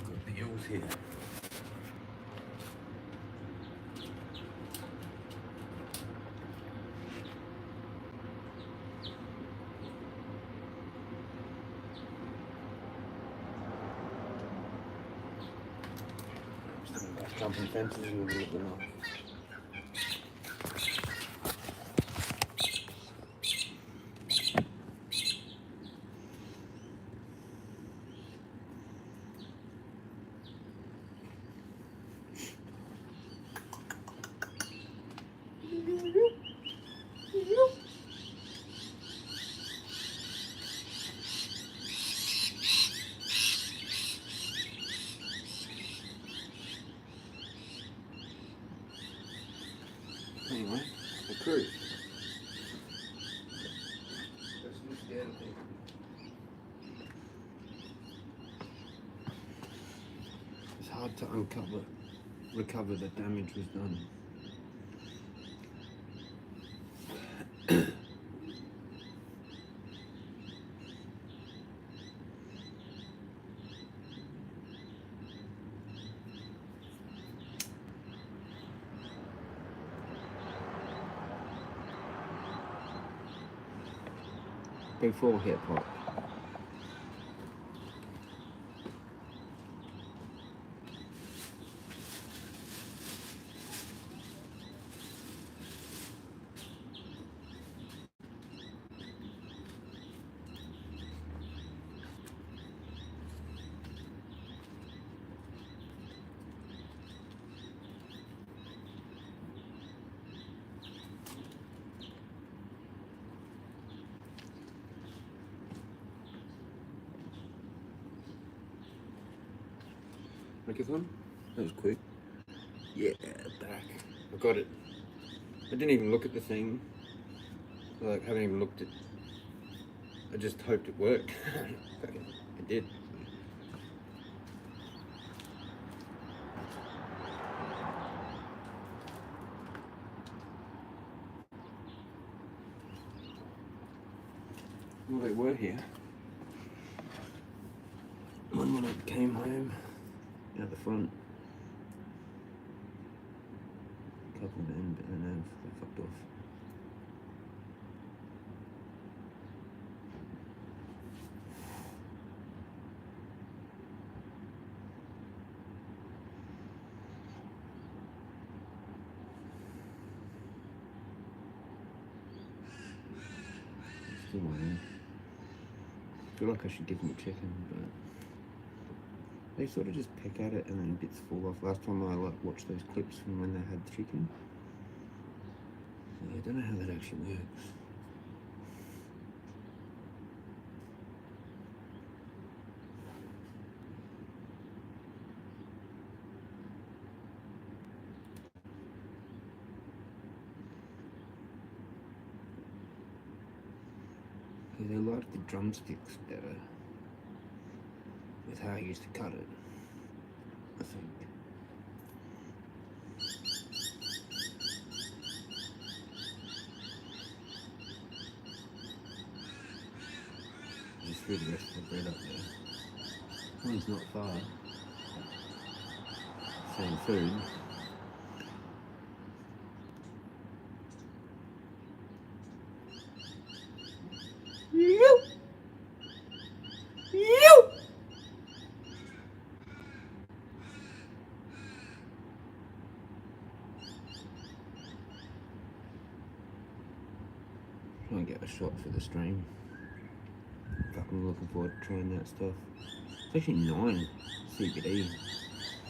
got the L's here. Jumping fences in the middle of the night. Anyway, the cruise. It's hard to recover the damage was done. Before hip hop. Hackathon? That was quick. Yeah, back. I got it. I didn't even look at the thing. Like, haven't even looked at. I just hoped it worked. It did. Well, they were here. One when I came home. Out the front. A couple of men, but then they fucked off. Still waiting. I feel like I should give them a chicken, but they sort of just peck at it and then bits fall off. Last time I watched those clips from when they had chicken. So I don't know how that actually works. Yeah, they like the drumsticks better with how I used to cut it, I think. Just threw the rest of the bread up there. One's not far. Same food. Try and get a shot for the stream. I'm looking forward to trying that stuff. It's actually 9 CBD.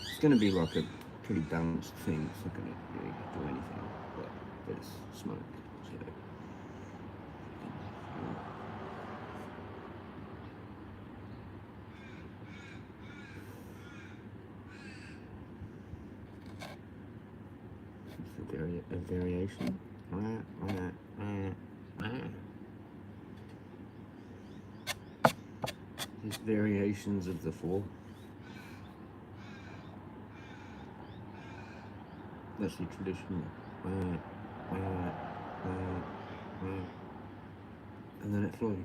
It's going to be like a pretty balanced thing. It's not going to really do anything, but there's smoke. So. It's a variation. There's variations of the 4. That's the traditional. And then it flew.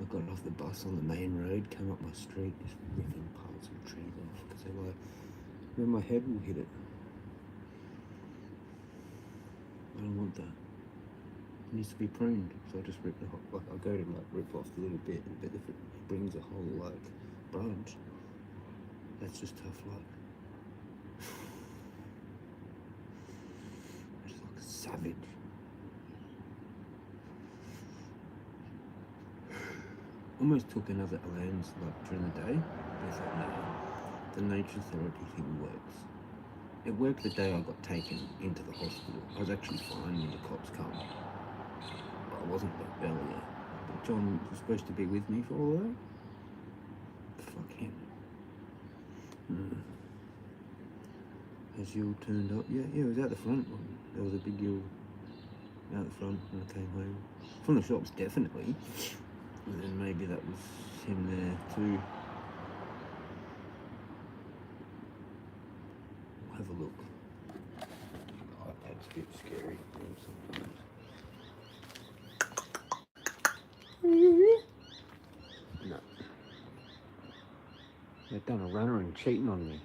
I got off the bus on the main road, came up my street, just ripping parts of trees off because they're like, then my head will hit it. I don't want that. It needs to be pruned, so I just rip the whole, like I go to like rip off a little bit, but if it brings a whole like branch, that's just tough luck. It's like a savage. Almost took another lens like during the day. I thought, no, the nature therapy thing works. It worked the day I got taken into the hospital. I was actually fine when the cops come. But I wasn't like belly yet. But John was supposed to be with me for all that. Fuck him. Has you turned up? Yeah, it was out the front. There was a big yield out the front when I came home. From the shops, definitely. And then maybe that was him there too. We'll have a look. Oh, that's a bit scary sometimes. No. They've done a runner and cheating on me.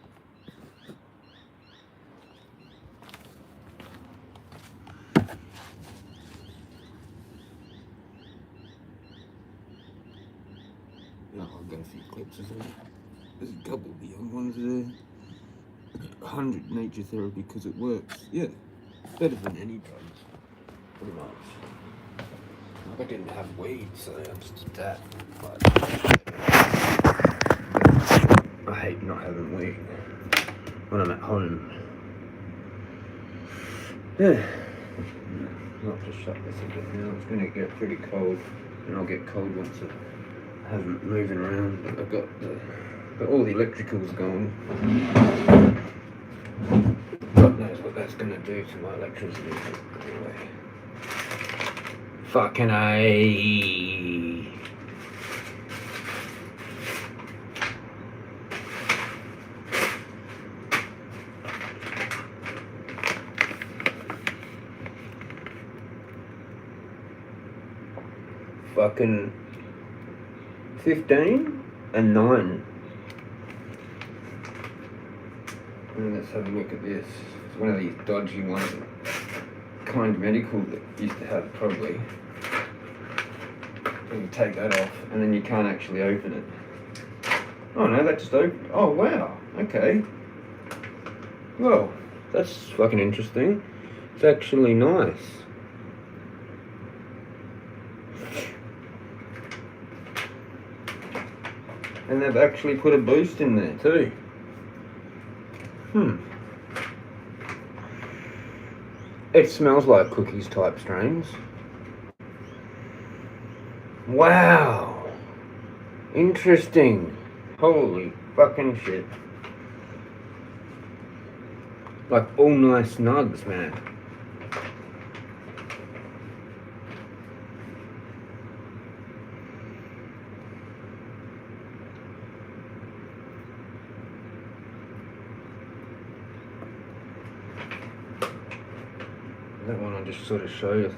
No, I've got a few clips of it. There's a couple of the young ones there. 100 nature therapy because it works. Yeah, better than any drugs, pretty much. I didn't have weed, so I just did that. But I hate not having weed when I'm at home. Yeah. I'll just shut this a bit now. It's going to get pretty cold, and I'll get cold once I haven't moving around. I've got all the electricals going. God knows what that's going to do to my electricity. Anyway. Fucking A. Fucking 15 and 9. And let's have a look at this. It's one of these dodgy ones. Kind medical that used to have probably. And you take that off and then you can't actually open it. Oh no, that just opened. Oh wow, okay. Well, that's fucking interesting. It's actually nice. And they've actually put a boost in there too. It smells like cookies type strains. Wow. Interesting. Holy fucking shit. Like all nice nugs, man. That one I just sort of showed you.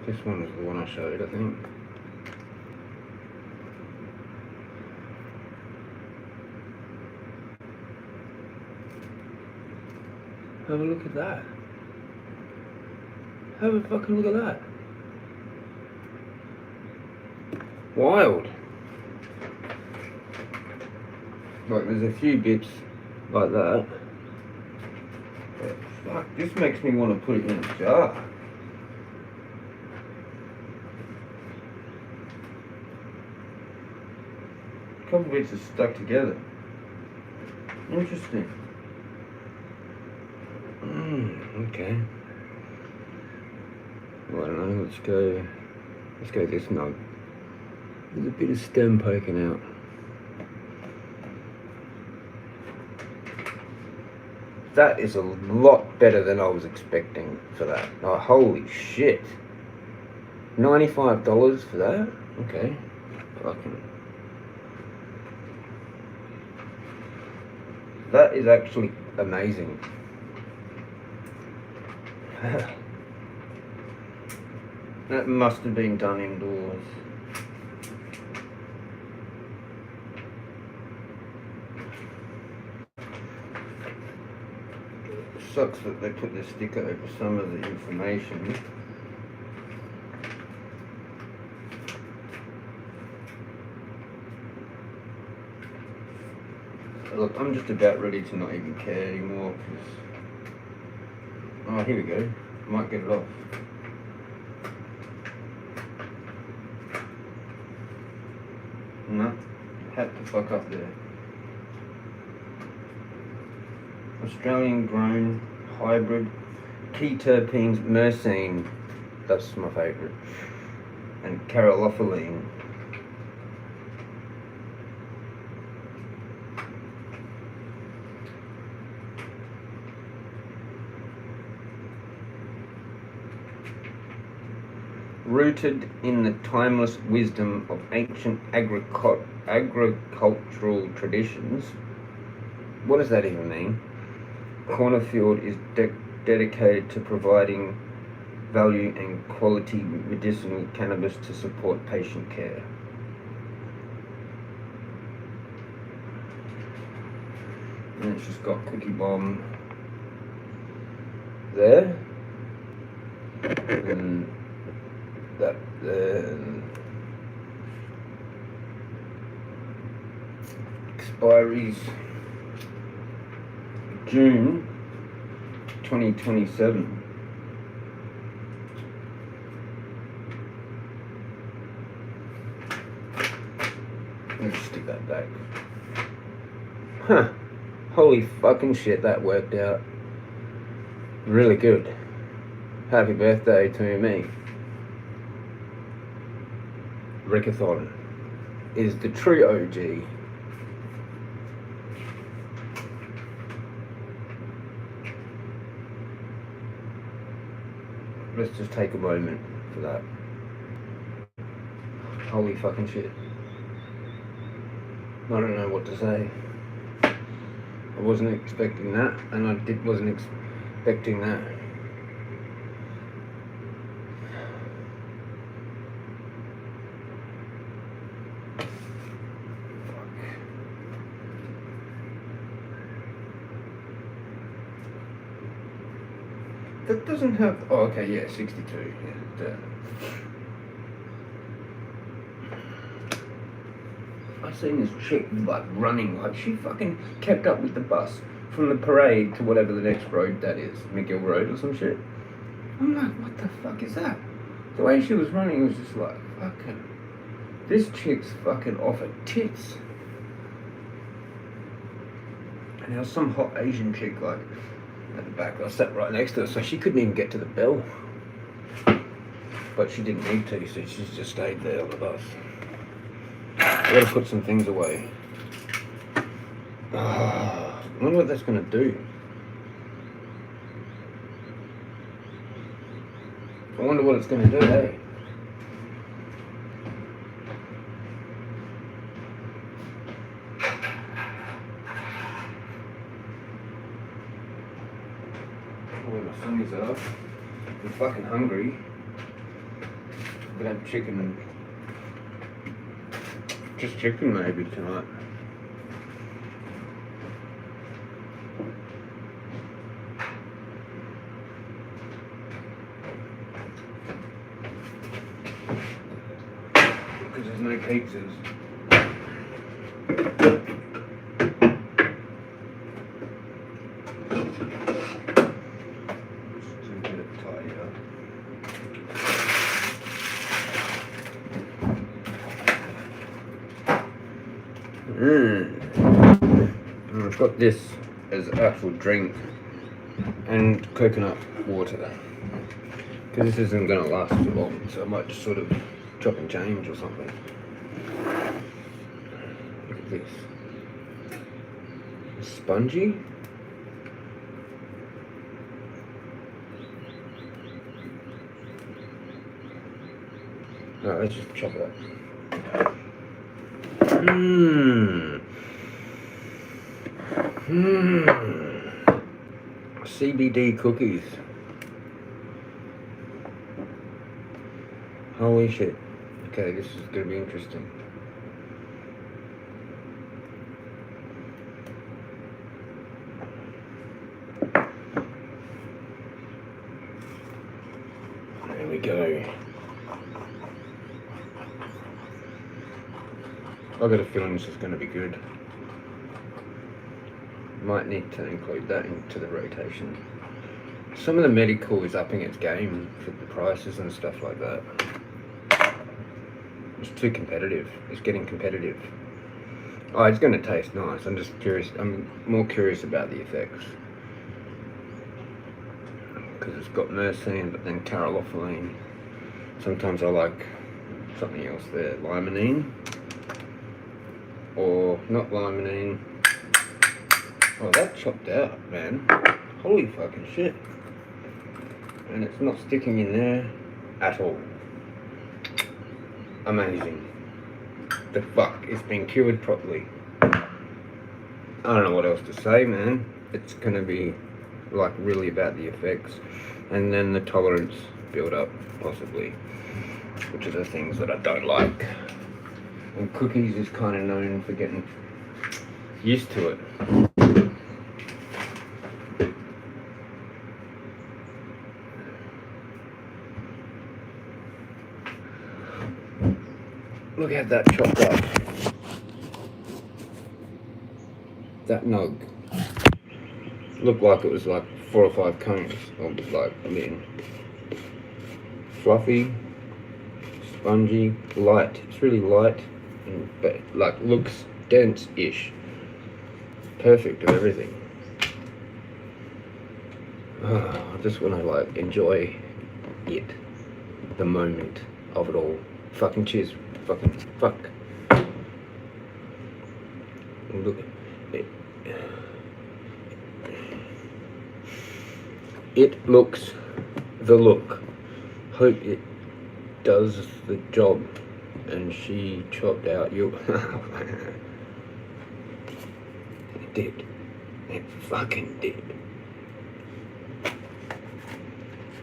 This one was the one I showed, I think. Have a look at that. Have a fucking look at that. Wild. Like there's a few bits like that. But fuck, this makes me want to put it in a jar. A couple of bits are stuck together. Interesting. Okay. Well, I don't know, let's go this nug. There's a bit of stem poking out. That is a lot better than I was expecting for that. Oh, holy shit. $95 for that? Okay. Fucking. That is actually amazing. That must have been done indoors. Sucks that they put the sticker over some of the information. Look, I'm just about ready to not even care anymore. Oh, here we go. Might get it off. No, had to fuck up there. Australian grown hybrid key terpenes myrcene, that's my favourite, and caryophyllene. Rooted in the timeless wisdom of ancient agricultural traditions. What does that even mean? Cornerfield is dedicated to providing value and quality medicinal cannabis to support patient care. And it's just got Cookie Bomb there, and that there, and expiries June 2027. Let me stick that back. Huh. Holy fucking shit, that worked out really good. Happy birthday to me. Rickathon is the true OG. Let's just take a moment for that. Holy fucking shit. I don't know what to say. I wasn't expecting that, and I wasn't expecting that. That doesn't have. Oh, okay, yeah, 62. Yeah, I seen this chick like running, like she fucking kept up with the bus from the parade to whatever the next road that is, McGill Road or some shit. I'm like, what the fuck is that? The way she was running was just like, fucking, this chick's fucking off her tits. And there was some hot Asian chick like at the back. I sat right next to her, so she couldn't even get to the bell. But she didn't need to, so she just stayed there on the bus. I gotta put some things away. I wonder what that's gonna do. I wonder what it's gonna do, hey? Where my sunnies are. I'm fucking hungry. I'm gonna have chicken. Just chicken maybe tonight. Because there's no pizzas. I've got this as actual drink and coconut water because this isn't going to last too long, so I might just sort of chop and change or something. Look at this. Spongy. Alright, let's just chop it up. CBD cookies. Holy shit. Okay, this is gonna be interesting. There we go. I've got a feeling this is gonna be good. Might need to include that into the rotation. Some of the medical is upping its game for the prices and stuff like that. It's too competitive. It's getting competitive. Oh, it's going to taste nice. I'm just curious. I'm more curious about the effects. Because it's got myrcene, but then caryophyllene. Sometimes I like something else there. Limonene. Or not limonene. Oh, that chopped out, man. Holy fucking shit. And it's not sticking in there at all. Amazing. The fuck, it's been cured properly. I don't know what else to say, man. It's gonna be like really about the effects, and then the tolerance build up, possibly, which are the things that I don't like. And cookies is kind of known for getting used to it. Look at that chopped up. That nug looked like it was like 4 or 5 cones. It was like, I mean, fluffy, spongy, light. It's really light, but like looks dense-ish. Perfect of everything. I just want to like enjoy it, the moment of it all. Fucking cheers. Fucking fuck. Look, it looks the look. Hope it does the job. And she chopped out you. It did. It fucking did.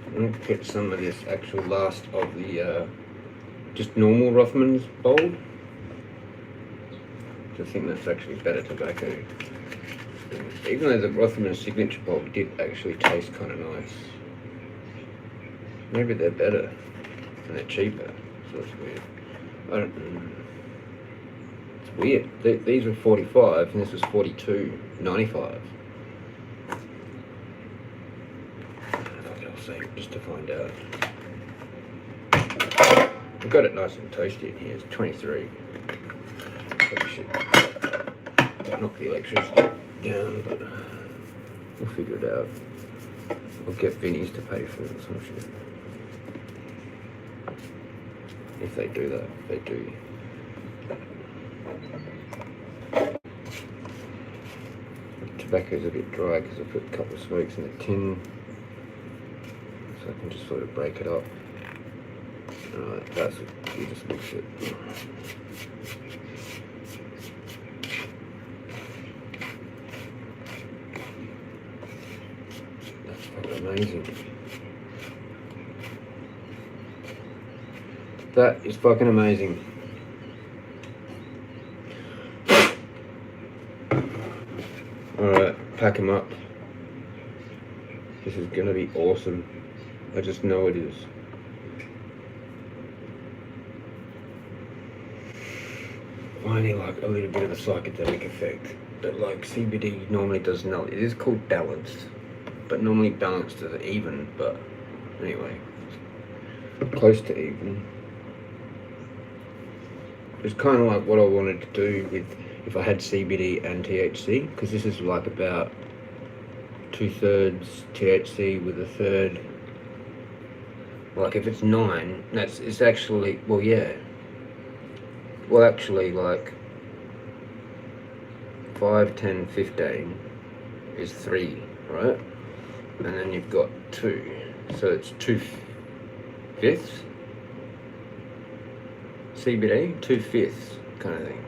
I'm gonna get some of this actual last of the just normal Rothman's Bold. I think that's actually better tobacco. Even though the Rothman's Signature Bold did actually taste kind of nice. Maybe they're better and they're cheaper, so it's weird. I don't know. It's weird. These were 45 and this was 42.95. I'll save just to find out. I've got it nice and toasty in here. It's 23. Probably should knock the electricity down, but we'll figure it out. I'll get Vinnie's to pay for it or some shit. If they do that, they do. The tobacco's a bit dry because I put a couple of smokes in the tin, so I can just sort of break it up. Alright, that's it. You just mix it. That's fucking amazing. That is fucking amazing. Alright, pack them up. This is gonna be awesome. I just know it is. Only like a little bit of a psychedelic effect, but like CBD normally does not. It is called balanced, but normally balanced is even, but anyway, close to even. It's kind of like what I wanted to do with if I had CBD and THC, because this is like about 2/3 THC with 1/3. Like if it's 9, it's actually, well, yeah. Well, actually, like 5, 10, 15 is 3, right? And then you've got 2, so it's 2/5. CBD, 2/5 kind of thing.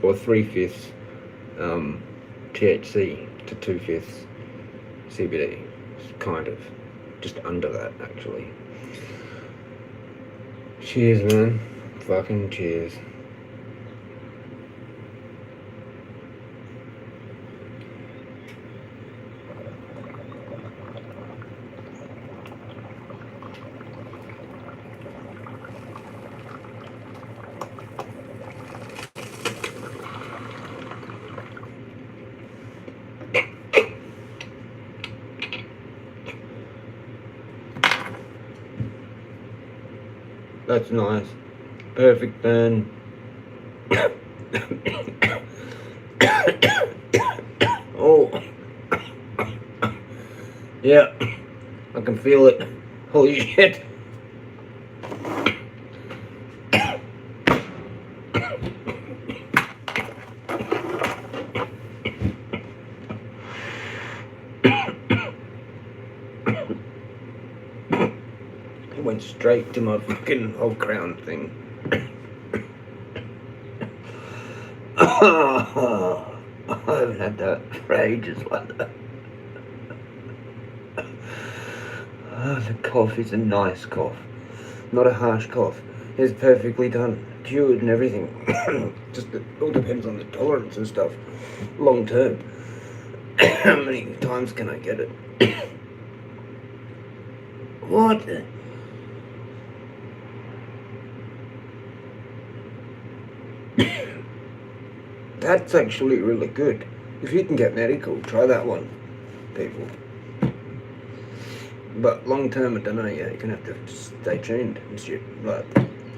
Or 3/5 THC to 2/5 CBD. It's kind of just under that, actually. Cheers, man. Fucking cheers. That's nice. Perfect burn. Oh. Yeah. I can feel it. Holy shit. It went straight to my fucking whole crown thing. I haven't had that for ages like that. The cough is a nice cough. Not a harsh cough. It's perfectly done. Cured and everything. Just it all depends on the tolerance and stuff. Long term. How many times can I get it? What? That's actually really good. If you can get medical, try that one, people. But long term, I don't know, yeah, you're gonna have to stay tuned and shit. Like,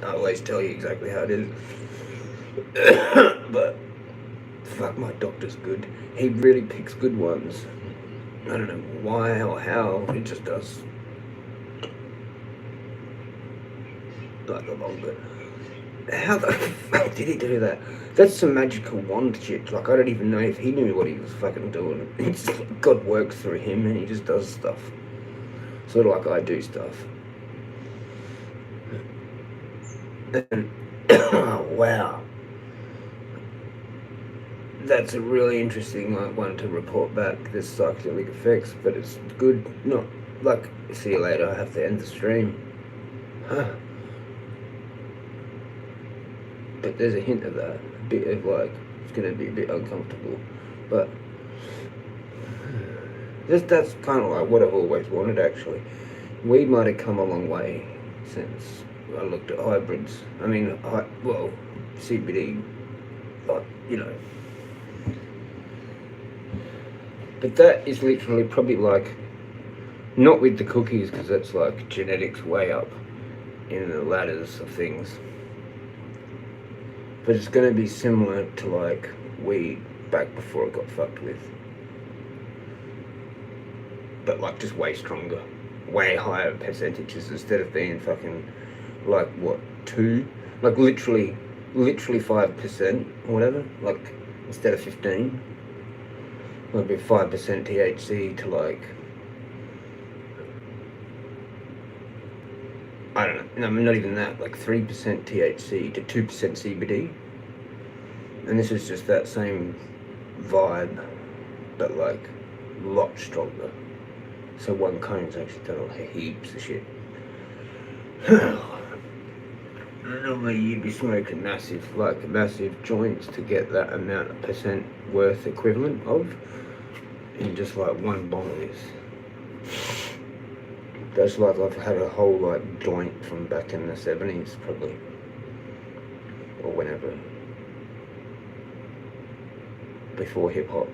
I always tell you exactly how it is. But, fuck, my doctor's good. He really picks good ones. I don't know why or how, he just does. Like a long bit. How the fuck did he do that? That's some magical wand shit. Like, I don't even know if he knew what he was fucking doing. It's like God works through him and he just does stuff. Sort of like I do stuff. And, oh, wow. That's a really interesting one to report back, this psychedelic effects, but it's good. Not like, see you later, I have to end the stream. Huh. But there's a hint of that, a bit of like, it's going to be a bit uncomfortable, but that's kind of like what I've always wanted actually. Weed might have come a long way since I looked at hybrids. I mean, well, CBD, but you know. But that is literally probably like, not with the cookies because that's like genetics way up in the ladders of things. But it's going to be similar to like weed back before it got fucked with. But like just way stronger, way higher percentages instead of being fucking like what, 2? Like literally 5% or whatever, like instead of 15. It'll be 5% THC to like, I don't know, no, not even that, like 3% THC to 2% CBD. And this is just that same vibe, but like a lot stronger. So one cone's actually done like heaps of shit. Normally you'd be smoking massive joints to get that amount of percent worth equivalent of in just like one bong of this. That's like I've had a whole like joint from back in the 70s probably, or whenever, before hip hop.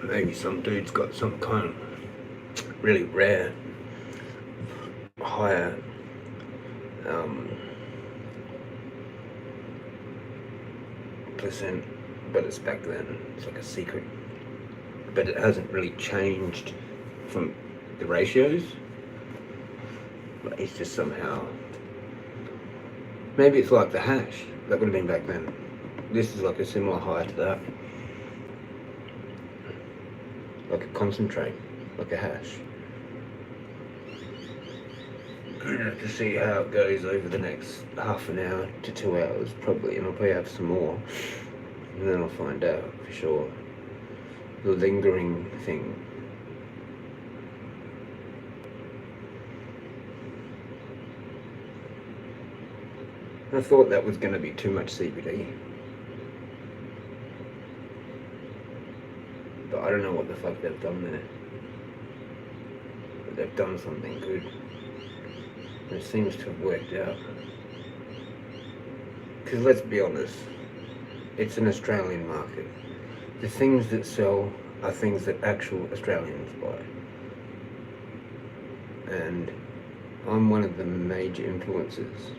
Maybe some dude's got some kind of really rare, higher percent, but it's back then. It's like a secret, but it hasn't really changed from the ratios. But it's just somehow, maybe it's like the hash that would have been back then. this is like a similar high to that. Like a concentrate, like a hash. I'm gonna have to see how it goes over the next half an hour to 2 hours probably, and I'll probably have some more. And then I'll find out for sure. The lingering thing. I thought that was going to be too much CBD. But I don't know what the fuck they've done there. But they've done something good. And it seems to have worked out. Because let's be honest, it's an Australian market. The things that sell are things that actual Australians buy. And I'm one of the major influences.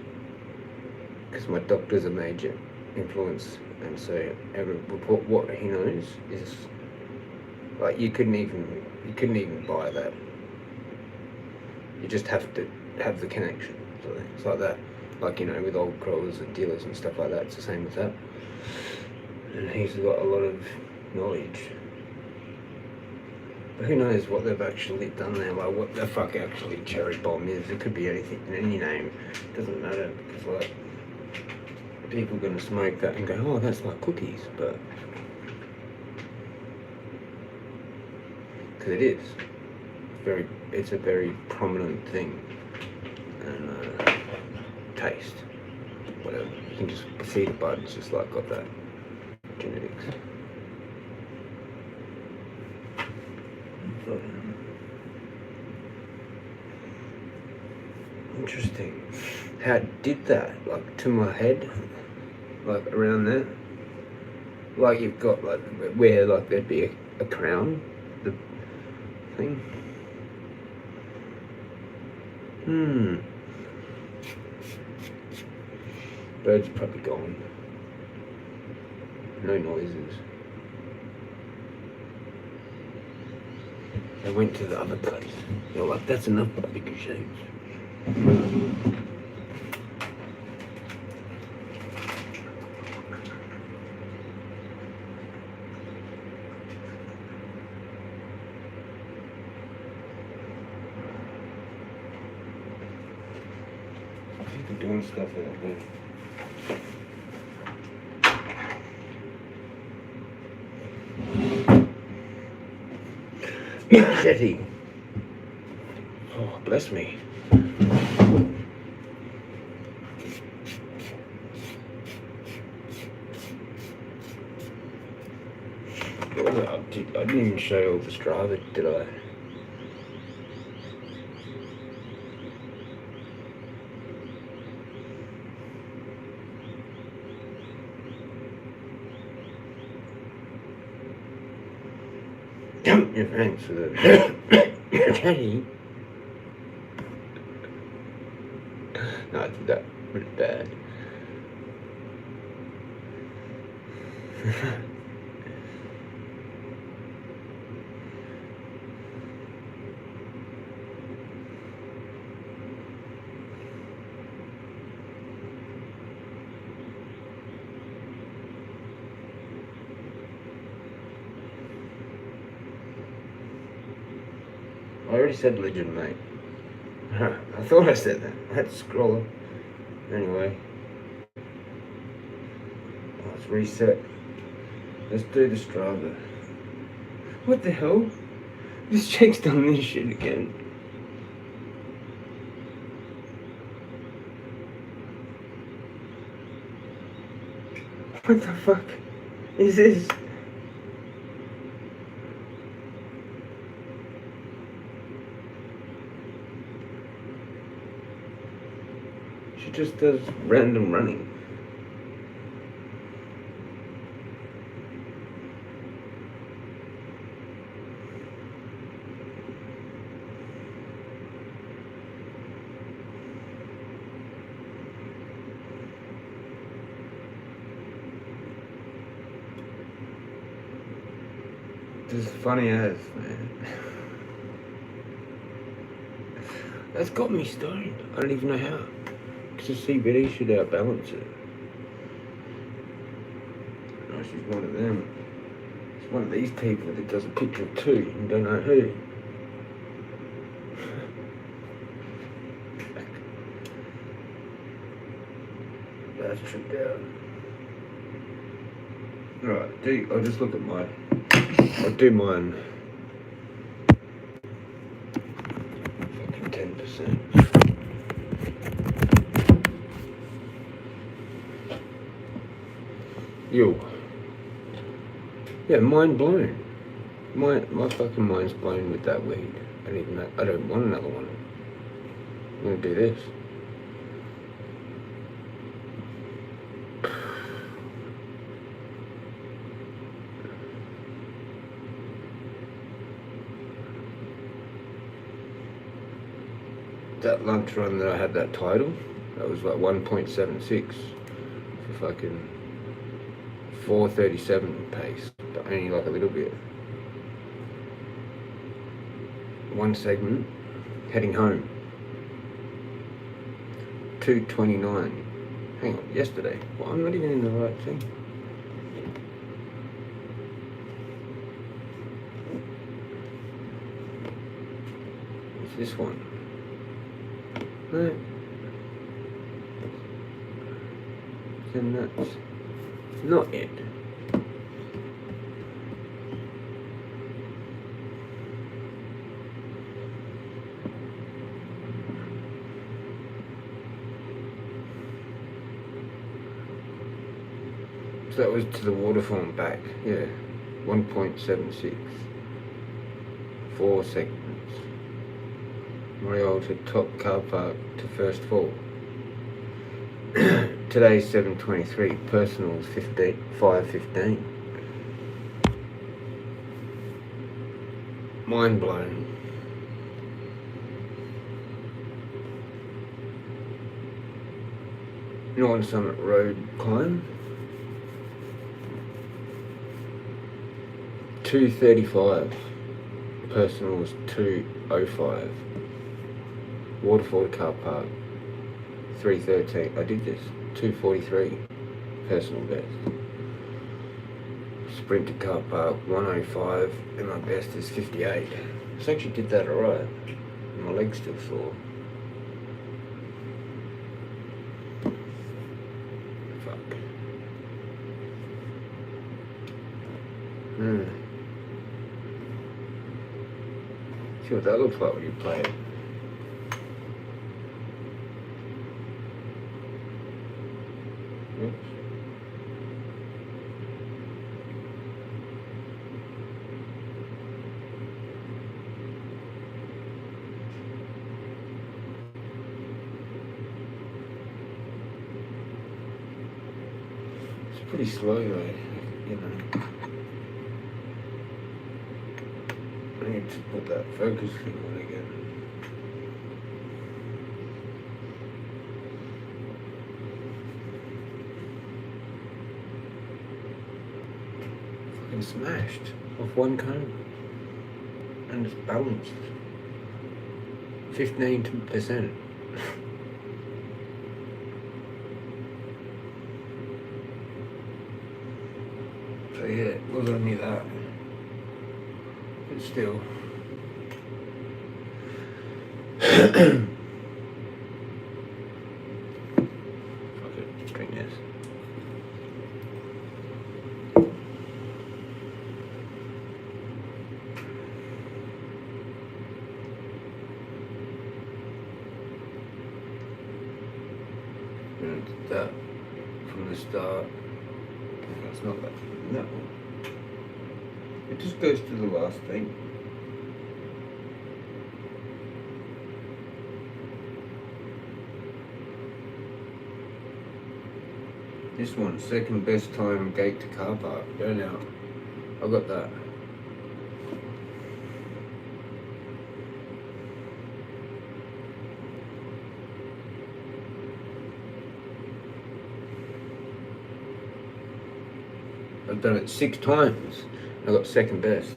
Because my doctor's a major influence, and so every report what he knows is like you couldn't even buy that. You just have to have the connection. So it's like that, like with old growers and dealers and stuff like that. It's the same with that. And he's got a lot of knowledge. But who knows what they've actually done there? Like what the fuck actually cherry bomb is? It could be anything, any name. It doesn't matter because like. People are going to smoke that and go, oh, that's like cookies, but because it is it's a very prominent thing, and taste, whatever. You can just see the bud. It's just like got that genetics. Interesting. How it did that, like to my head, like around there. Like you've got like where like there'd be a crown, the thing. Bird's probably gone. No noises. They went to the other place. They're like, that's enough barbecue shapes. People doing stuff out there. Machete. Oh, bless me. I didn't even show you all the Strava, did I? Yeah, thanks for that. Teddy. No, I did that really bad. I already said legend, mate. I thought I said that. I had to scroll up. Anyway. Let's reset. Let's do the Strava. What the hell? This chick's done this shit again. What the fuck is this? She just does random running. This is funny as, man. That's got me stoned. I don't even know how. Because the CBD should outbalance it. she's one of them. It's one of these people that does a picture of two and don't know who. That's tripped out. Right, I'll just look at mine. I'll do mine. Fucking 10%. Yo. Yeah, mind blown. My fucking mind's blown with that weed. I don't want another one. I'm gonna do this. That lunch run that I had that title, that was like 1.76 for fucking 4:37 pace, but only like a little bit. One segment, heading home. 2:29. Hang on, yesterday. Well, I'm not even in the right thing. It's this one. No. Then that's not it. So that was to the waterfall and back, yeah. 1.76. 4 segments. Morial to top car park to first fall. Today's 7:23. Personals 5:15. Mind blown. Northern Summit Road climb. 2:35. Personals 2:05. Waterfall car park 3:13. I did this. 2:43. Personal best. Sprint to car park 1:05, and my best is 58. So I actually did that alright. My leg's still sore. Fuck. See what that looks like when you play it. Oops. It's pretty slow though, you know. I need to put that focus thing on again. Fucking smashed off one cone. And it's balanced. 15%. So yeah, it was only that. But still. Fuck it, let's drink this. And that from the start. That's not that. No. It just goes to the last thing. This one, second best time gate to car park, burnout. I got that. I've done it 6 times. I got second best.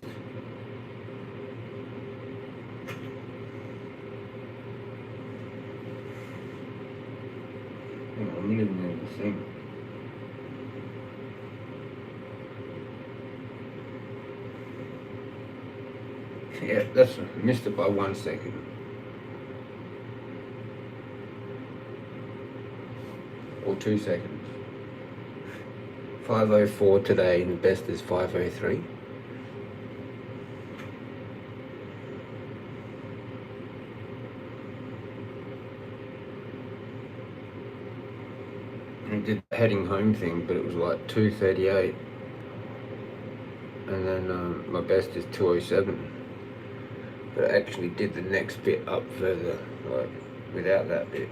I'm not even in the thing. Yeah, that's missed it by 1 second. Or 2 seconds. 5:04 today, and the best is 5:03. I did the heading home thing, but it was like 2:38, and then my best is 2:07. But I actually did the next bit up further, like without that bit.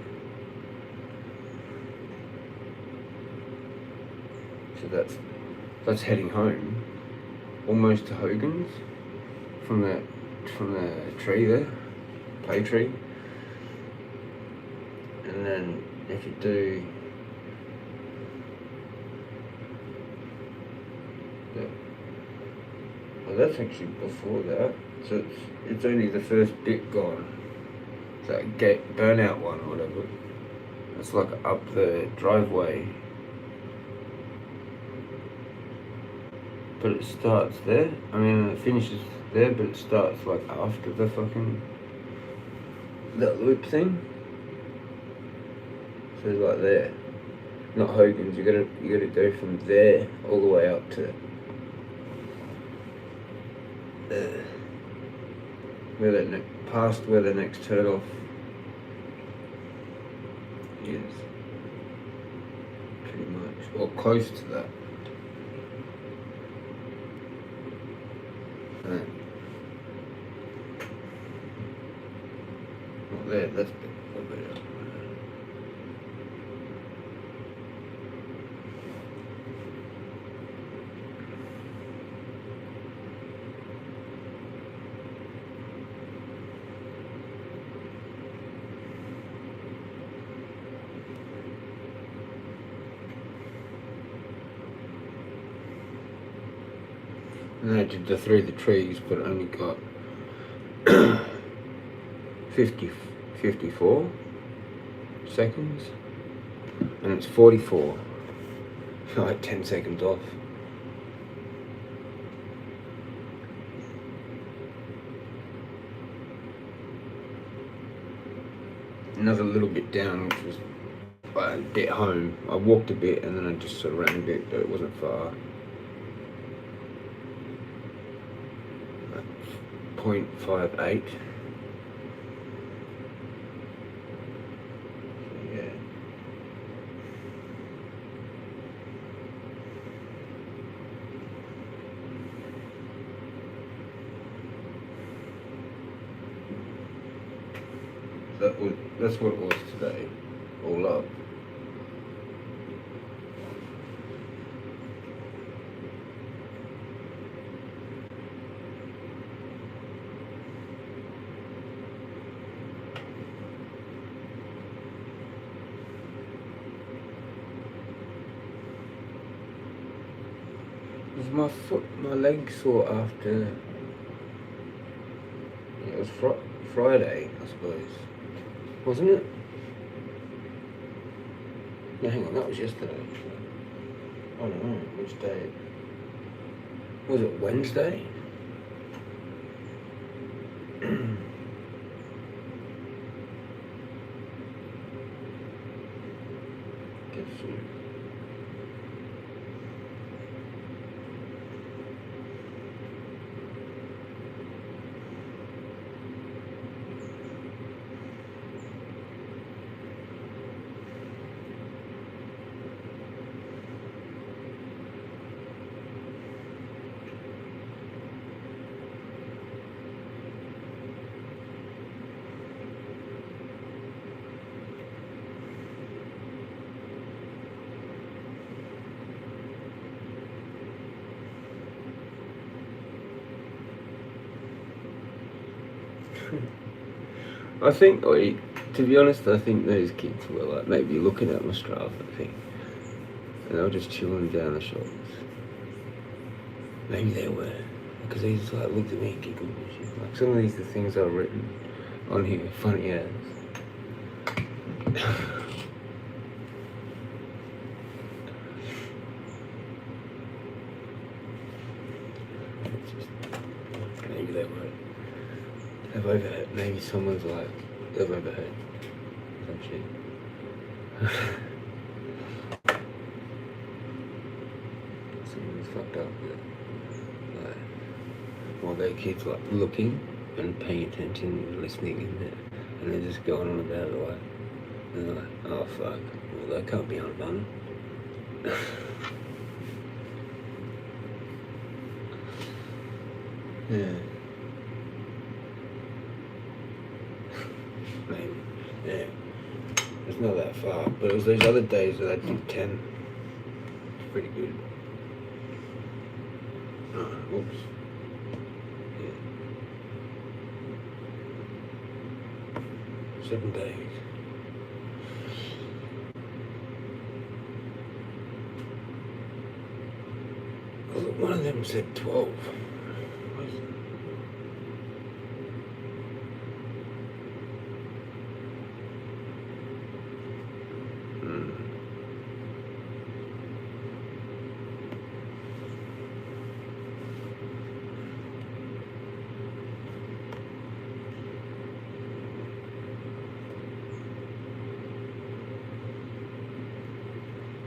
So that's heading home, almost to Hogan's from the tree there, play tree. And then if you do well, that's actually before that. So it's only the first bit gone. That gate burnout one or whatever. It's like up the driveway. But it starts there. I mean, it finishes there, but it starts like after the fucking that loop thing. So like there, not Hogan's. You gotta go from there all the way up to past where the next turn off is, pretty much, or close to that. Not there. That's a bit better. And I did the through the trees, but only got 54 seconds, and it's 44. Like 10 seconds off. Another little bit down, which was a bit home. I walked a bit and then I just sort of ran a bit, but it wasn't far. 0.58. Yeah. That's what it was today, all up. Was my leg sore after? Yeah, it was Friday, I suppose. Wasn't it? No, hang on, that was yesterday. I don't know, which day? Was it Wednesday? Get some. I think, to be honest, I think those kids were like maybe looking at my Strava thing, and they were just chilling down the shops. Maybe they were, because they just like looked at me and giggled and shit. Like some of these are things I've written on here, funny as. Maybe they were. They've overheard. Maybe someone's like, they've overheard some shit. Someone's fucked up with like, while their kids like looking and paying attention and listening and they're just going on about it like, and they're like, oh fuck, well that can't be undone. Yeah. Maybe. Yeah. It's not that far, but it was those other days that I did 10. It's pretty good. Oops. Yeah. 7 days. Well, one of them said 12.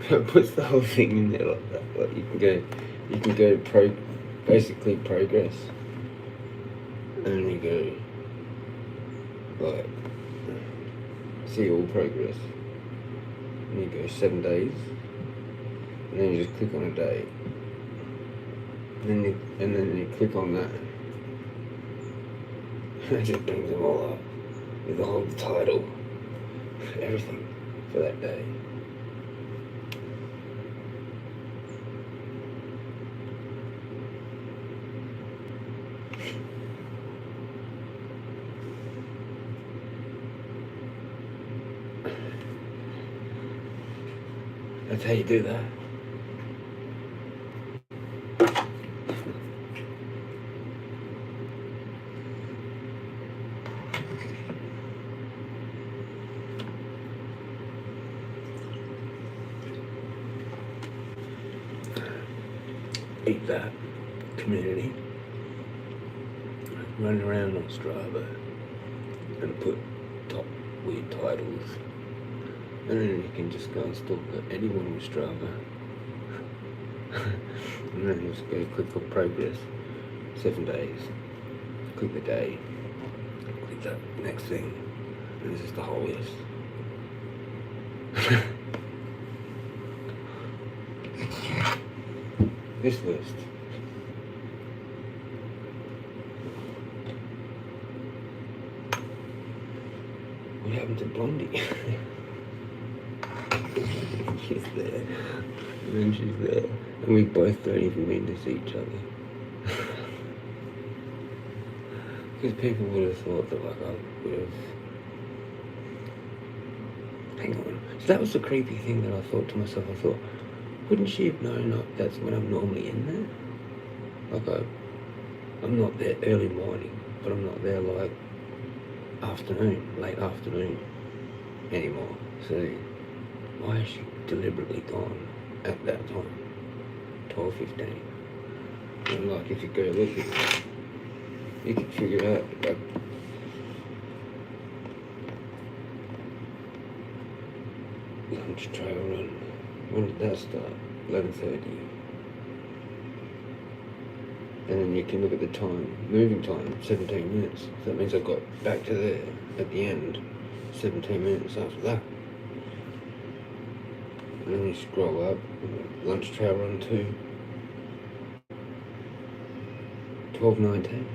It puts the whole thing in there like that. Like you can go basically progress, and then you go like see all progress, and you go 7 days, and then you just click on a day, and then you click on that. It just brings them all up with the whole title, everything for that day. That's how you do that. Eat that community. Run around on Strava and put top weird titles. And then you can just go and stalk anyone with Strava. And then you just go click on progress. 7 days. Click the day. Click that next thing. And this is the whole list. This list. What happened to Blondie? She's there, and then she's there, and we both don't even mean to see each other. Because people would have thought that like I would have. Hang on. So that was the creepy thing that I thought to myself. I thought, wouldn't she have known like that's when I'm normally in there? Like I'm not there early morning, but I'm not there like late afternoon anymore. So why is she deliberately gone at that time? 12:15. And like if you go look at it, you can figure out like lunch trail run. When did that start? 11:30. And then you can look at the time, moving time, 17 minutes. So that means I got back to there at the end, 17 minutes after that. And then you scroll up, lunch trail run 2, 12:19.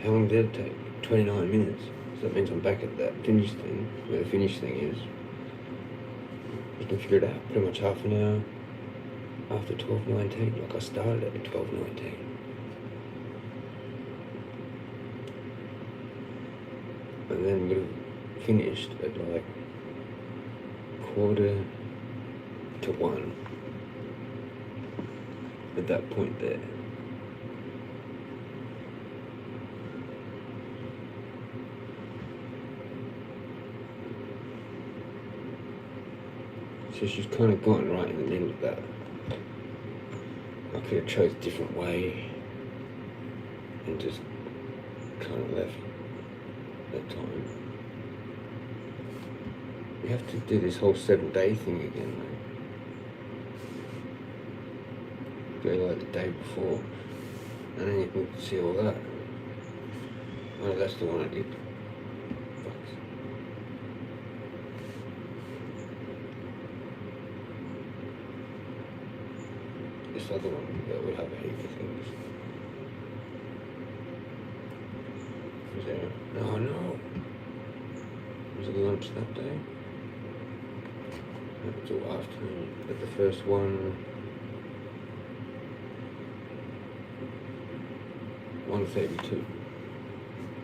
How long did it take? 29 minutes. So that means I'm back at that finish thing, where the finish thing is. You can figure it out, pretty much half an hour after 12:19, like I started at 12:19. And then would have finished at like 1:45 at that point there. So she's kind of gone right in the middle of that. I could have chose a different way and just kind of left that time. We have to do this whole 7-day thing again, mate. Go like the day before, and then you can see all that. Oh, that's the one I did. Fuck. This other one that would have a heap of things. Was there? Oh no! Was it lunch that day? It was all afternoon. But the first one, 1:32.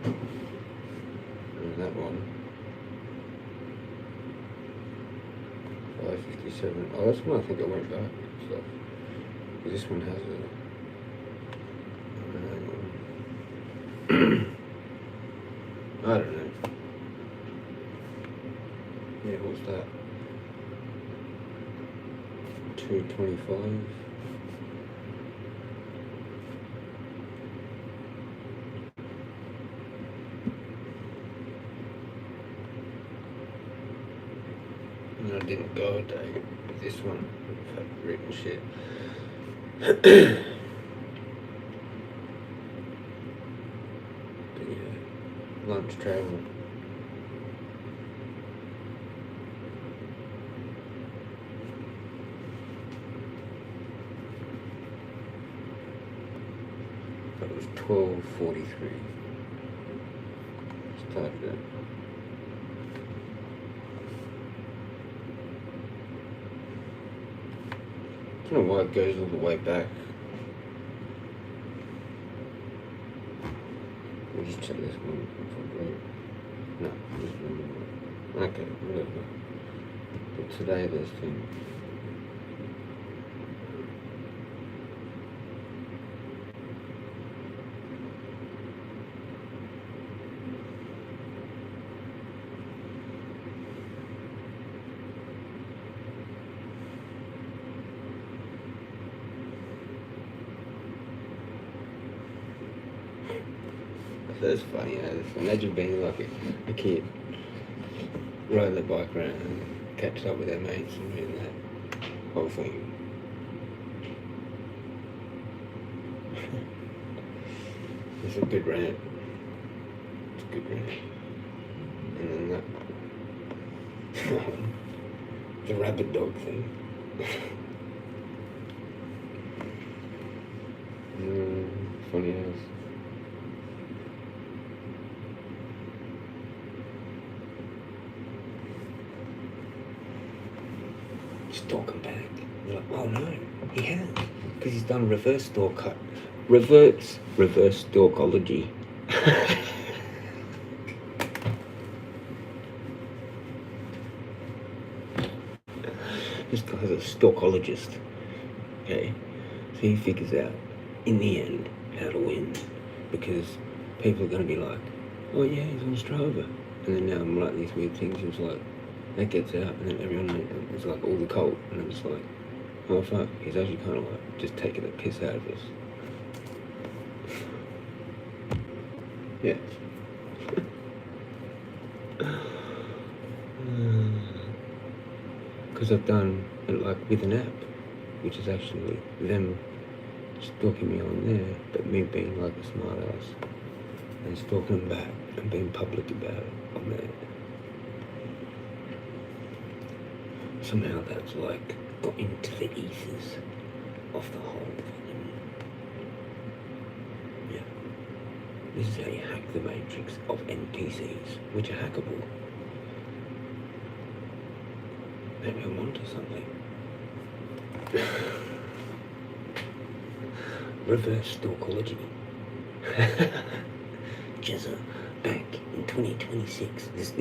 And that one, 5:57. Oh, that's one I think I went back and stuff. But this one has I don't know. Yeah, what's that? 2:25. And I didn't go a day with this one. I've had written shit. But yeah, lunch travel. That was 12:43. Started it. I don't know why it goes all the way back. We'll just check this one. No, just remember. Okay, whatever. But today there's things. That's funny, imagine being like a kid, riding the bike around and catching up with their mates and doing that whole thing. It's a good rant. It's a good rant. And then that, the rabbit dog thing. Funny ass. Stalk back. You're like, oh no, he has. Because he's done reverse stalk cut. Reverse stalkology. This guy's a stalkologist. Okay? So he figures out, in the end, how to win. Because people are going to be like, oh yeah, he's on Strava. And then now I'm writing these weird things, and it's like, that gets out, and then everyone is like all the cult, and I'm just like, oh fuck, he's actually kind of like just taking the piss out of us. Yeah. Because I've done it like with an app, which is actually them stalking me on there, but me being like a smart ass and stalking them back and being public about it on there. Somehow that's like got into the ethers of the whole fucking. Yeah. This is how you hack the matrix of NPCs, which are hackable. Maybe I'm onto something. Reverse stalkology. Jezza, back in 2026, this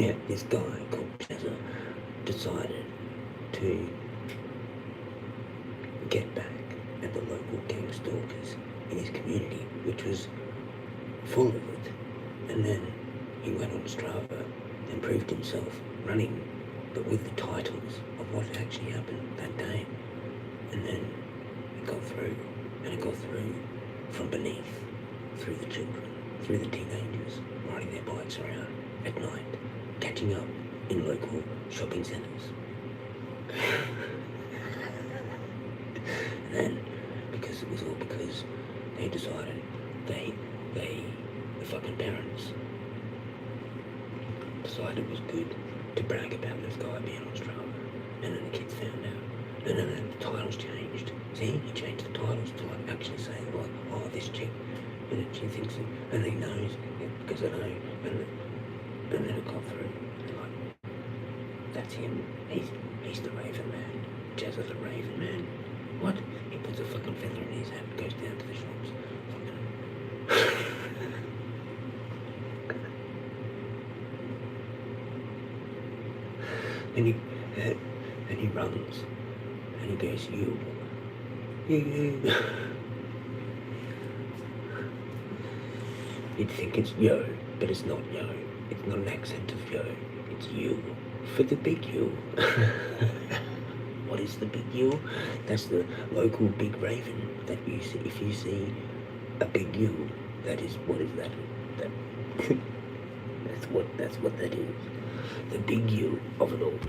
guy called Jezza decided to get back at the local gang stalkers in his community, which was full of it. And then he went on Strava and proved himself running, but with the titles of what actually happened that day. And then it got through, and it got through from beneath, through the children. through the teenagers riding their bikes around at night, catching up in local shopping centres. And then, because it was all because they decided the fucking parents decided it was good to brag about this guy being on Strava. And then the kids found out. And then the titles changed. See, he changed the titles to like actually say like, oh, this chick, and she thinks it, and he knows it because I know, and then it got through. And like, that's him. He's the Raven Man. Jezza's the Raven Man. What? He puts a fucking feather in his hat, goes down to the shops. and he runs, and he goes, you. You'd think it's yo, but it's not yo. It's not an accent of yo. It's you. For the big you. What is the big you? That's the local big raven that you see. If you see a big you, that is, what is that? That's what that is. The big you of it all.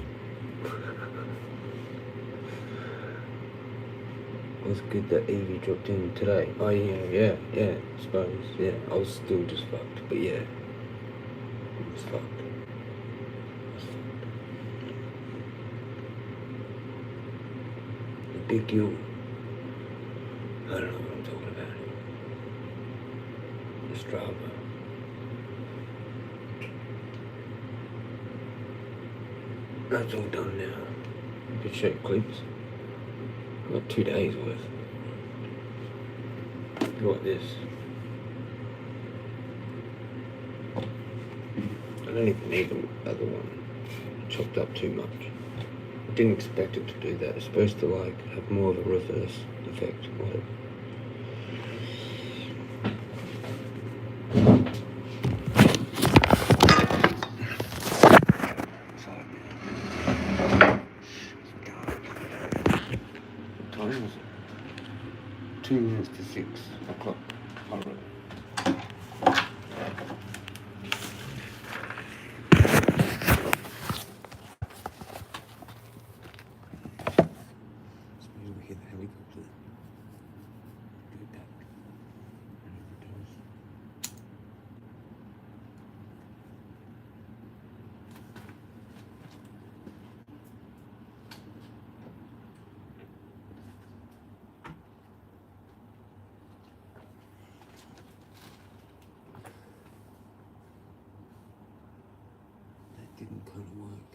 It was good that Evie dropped in today. Oh yeah, I suppose. Yeah, I was still just fucked, but yeah. It was fucked. The big you. I don't know what I'm talking about. The Strava. That's all done now. You could show clips. I've got 2 days worth. Like this. I don't even need the other one chopped up too much. I didn't expect it to do that. It's supposed to like have more of a reverse effect. Whatever. What time was it? 2 minutes to 6 o'clock. Alright. Didn't kind of work.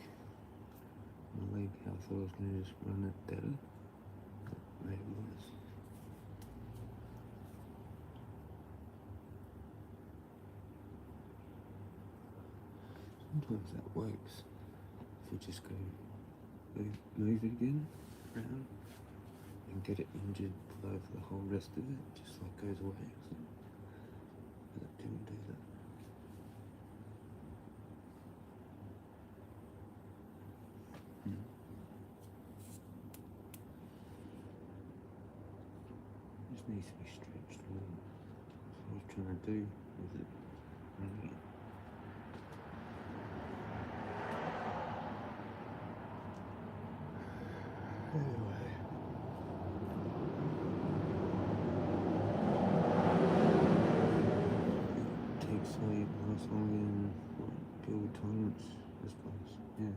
My leg, I thought I was going to just run it better. Made it worse. Sometimes that works. If you just go move it again around and get it injured below for the whole rest of it, just like goes away. So, but it didn't do that. Just needs to be stretched more. That's what I was trying to do with it. Running it. Anyway. Take sleep, last long and build tolerance, I suppose. Yeah.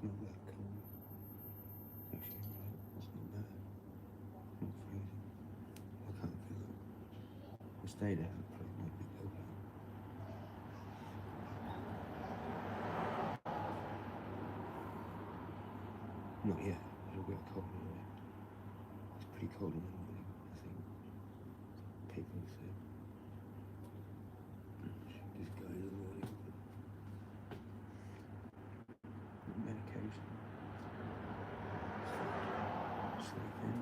not that cold. Actually, right, it's not bad. Not freezing. I can't feel it. I stayed out, it probably might be colder. Not yet. It'll get cold anyway. It's pretty cold in the morning, I think. People said. Should just go in the morning. Medication. Sleep in.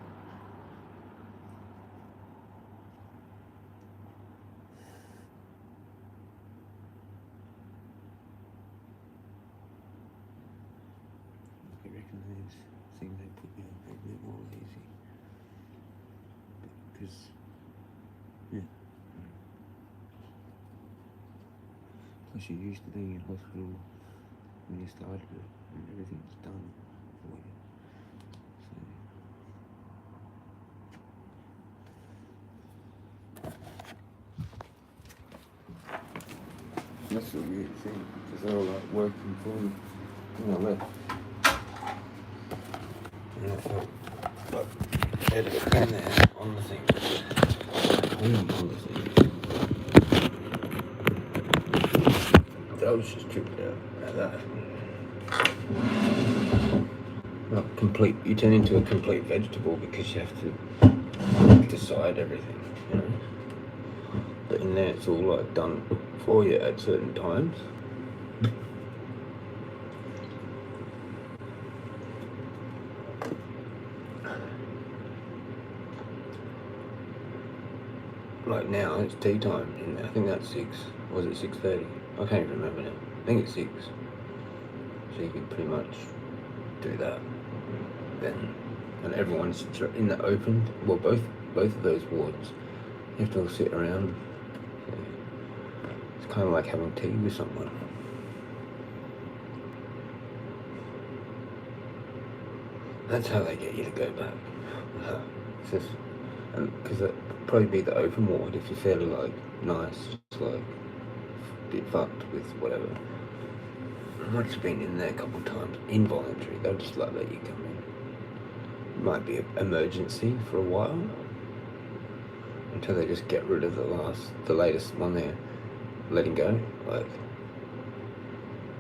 I reckon these things they put me on a bit more lazy. Because, yeah. Plus you're used to being in hospital when you started it and everything's done for you. So that's the weird thing, because they're all like working for me when I left. And I felt like I had to get in there on the thing. On the thing. I was just tripped out at that. Not complete. You turn into a complete vegetable because you have to decide everything, you know. But in there, it's all like done for you at certain times. Like now, it's tea time in there. I think that's 6. Was it 6:30? I can't even remember now. I think it's 6. So you can pretty much do that. Then, and everyone's in the open. Well, both of those wards, you have to all sit around. So it's kind of like having tea with someone. That's how they get you to go back. It's just, because it'd probably be the open ward if you're fairly like nice, just like a bit fucked with whatever. I've just been in there a couple of times, involuntary. They'll just like let you come in. It might be an emergency for a while until they just get rid of the latest one they're letting go. Like,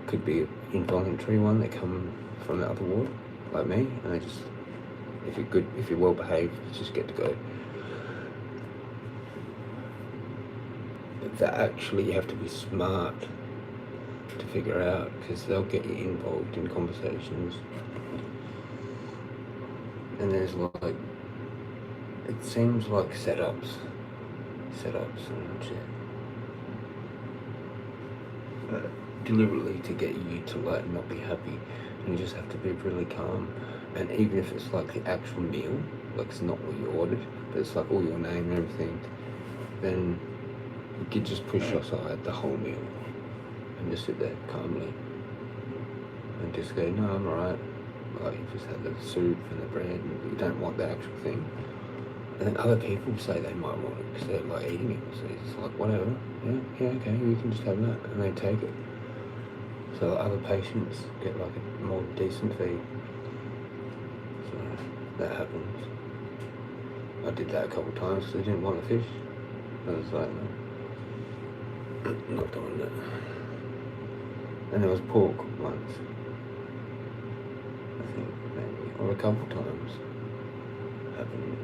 could be an involuntary one. They come from the other ward, like me, and they just, if you're well behaved, you just get to go. But that actually you have to be smart to figure out, because they'll get you involved in conversations. And there's like, it seems like setups and shit. Deliberately to get you to like not be happy, and you just have to be really calm. And even if it's like the actual meal, like it's not what you ordered, but it's like all your name and everything, then you could just push aside the whole meal and just sit there calmly and just go, no, I'm alright. Like, you just had the soup and the bread and you don't want the actual thing. And then other people say they might want it because they're like eating it. So it's like, whatever, yeah, okay, you can just have that. And they take it. So other patients get like a more decent feed. So that happens. I did that a couple of times because they didn't want the fish. I was like, no, not doing that. And there was pork once, I think, maybe, or a couple times. Happened.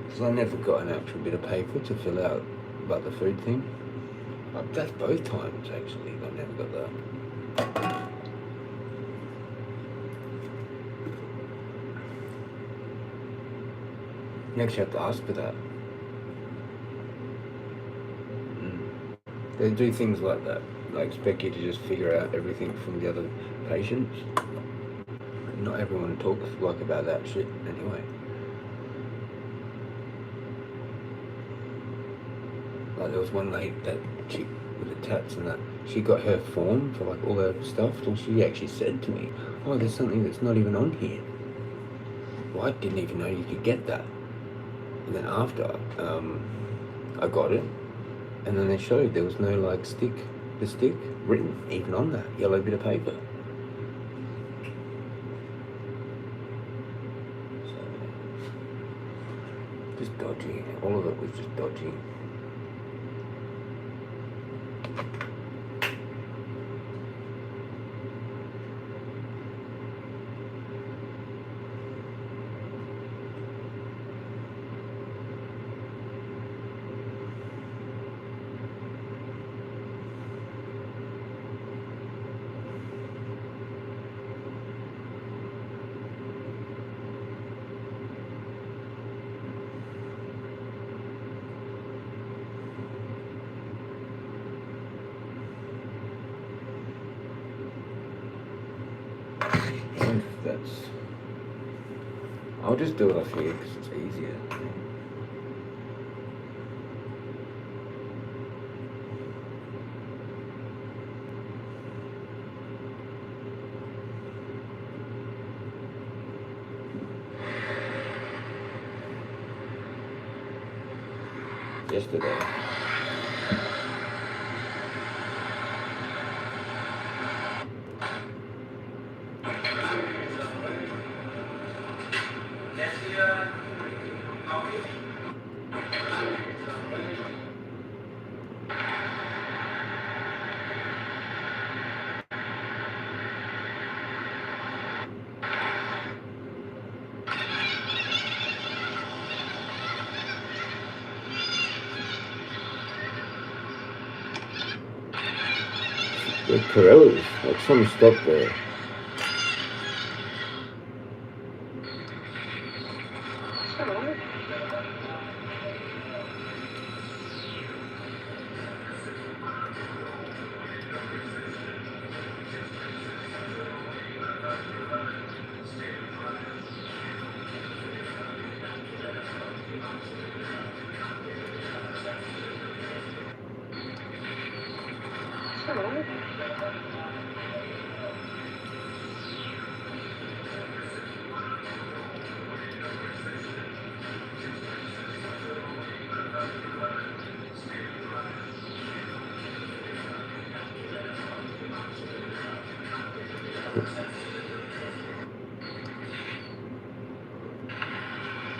Because I never got an actual bit of paper to fill out about the food thing. Like, that's both times actually. I never got that. You actually have to ask for that. They do things like that. They expect you to just figure out everything from the other patients. Not everyone talks like about that shit anyway. Like there was one lady, that chick with the tats and that, she got her form for like all her stuff, and she actually said to me, oh, there's something that's not even on here. Well, I didn't even know you could get that. And then after I got it, And then they showed there was no like stick written even on that yellow bit of paper. So just dodgy. All of it was just dodgy. I'll just do it off here because it's easier. Yesterday. The Corellas, like some stop there.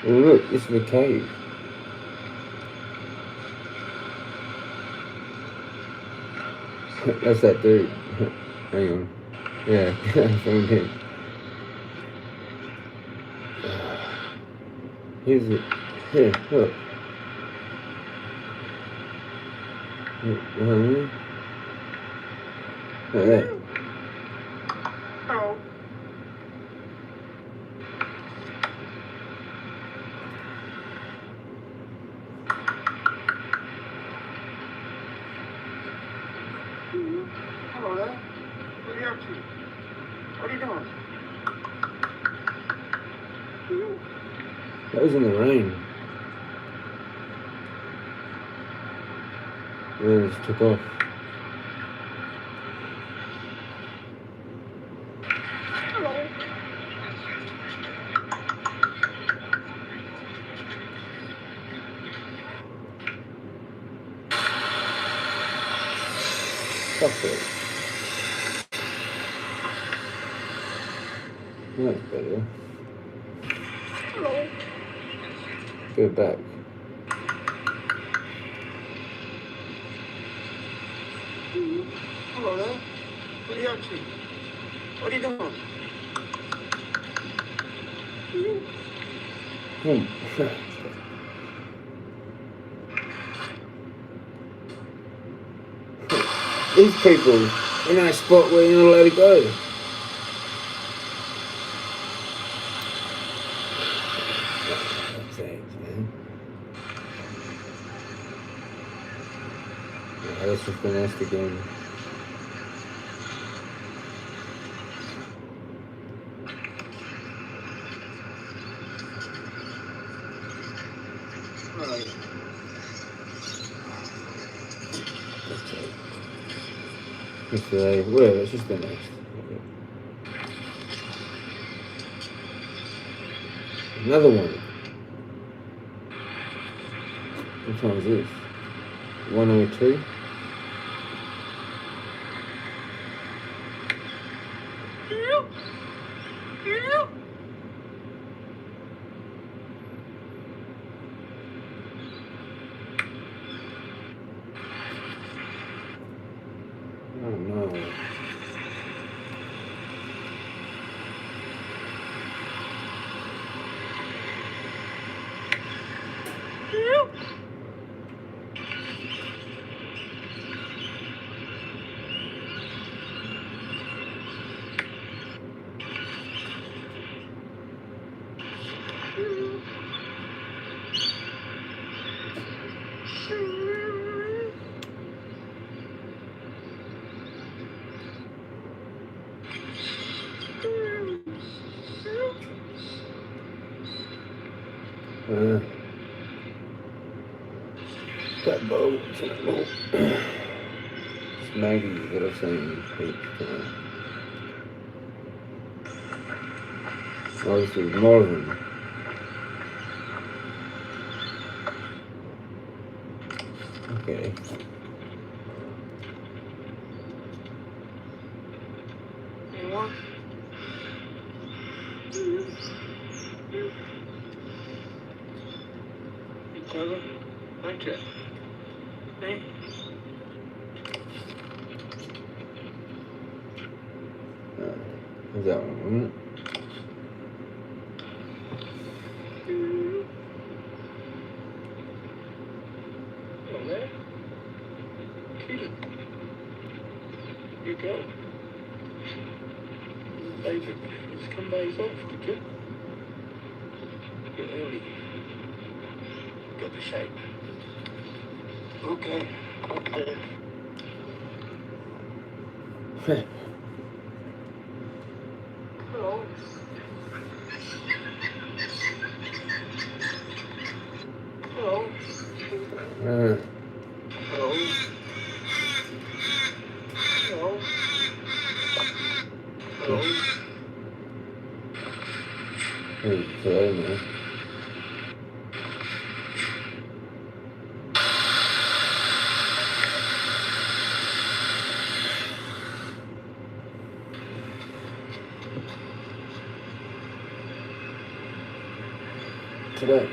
Oh, look, this is the cave. That's that dude. Hang on. Yeah, I found him. Here's it. Here, look. Look, behind me. Like that. Hello there. What are you up to? What are you doing? That was in the rain. And then it just took off. Hello. Stop it. That's better. Hello. Go back. Hello there. What are you up to? What are you doing? These people in a spot where you're not allowed to go. Thanks, man. Yeah, let's just finesse again. Right. Yesterday, whatever, it's just the next. Another one. What time is this? 102. Oh no. That boat, that boat. It's Maggie that I've seen each time. Oh, this is Marvin. Okay. Anyone? Each other? Like it. Hey? Is that one, wasn't it? Hello there. Kitty. You go. David, just come days off, did you? Get early. Got the shape. Okay. Okay. Hello. Hello. Hello. Hello. Hello. Hello, man. Today.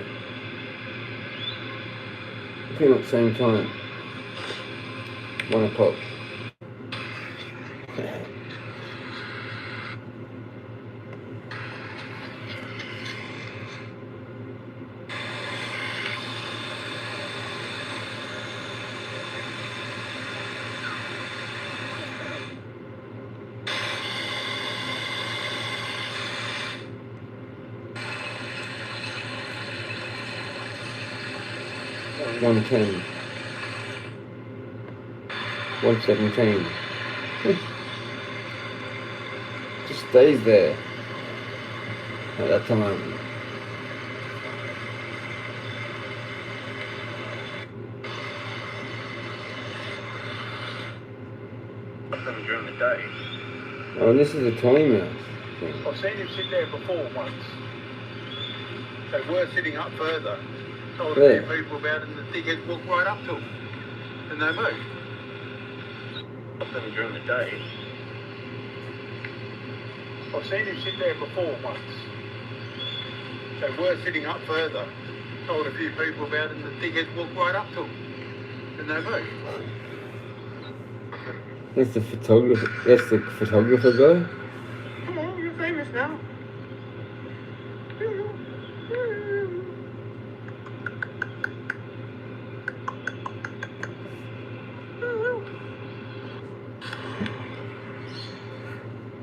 Pretty much same time. 1 o'clock. One 10. 117. Just stays there at that time. Often during the day. Oh, and this is a timer thing. I've seen him sit there before once. They were sitting up further. Told a few people about it and the dickhead walked right up to them. And they moved. Often during the day. I've seen him sit there before once. They were sitting up further. Told a few people about it and the dickhead walked right up to them. And they moved. That's the photographer. That's the photographer guy. Come on, you're famous now.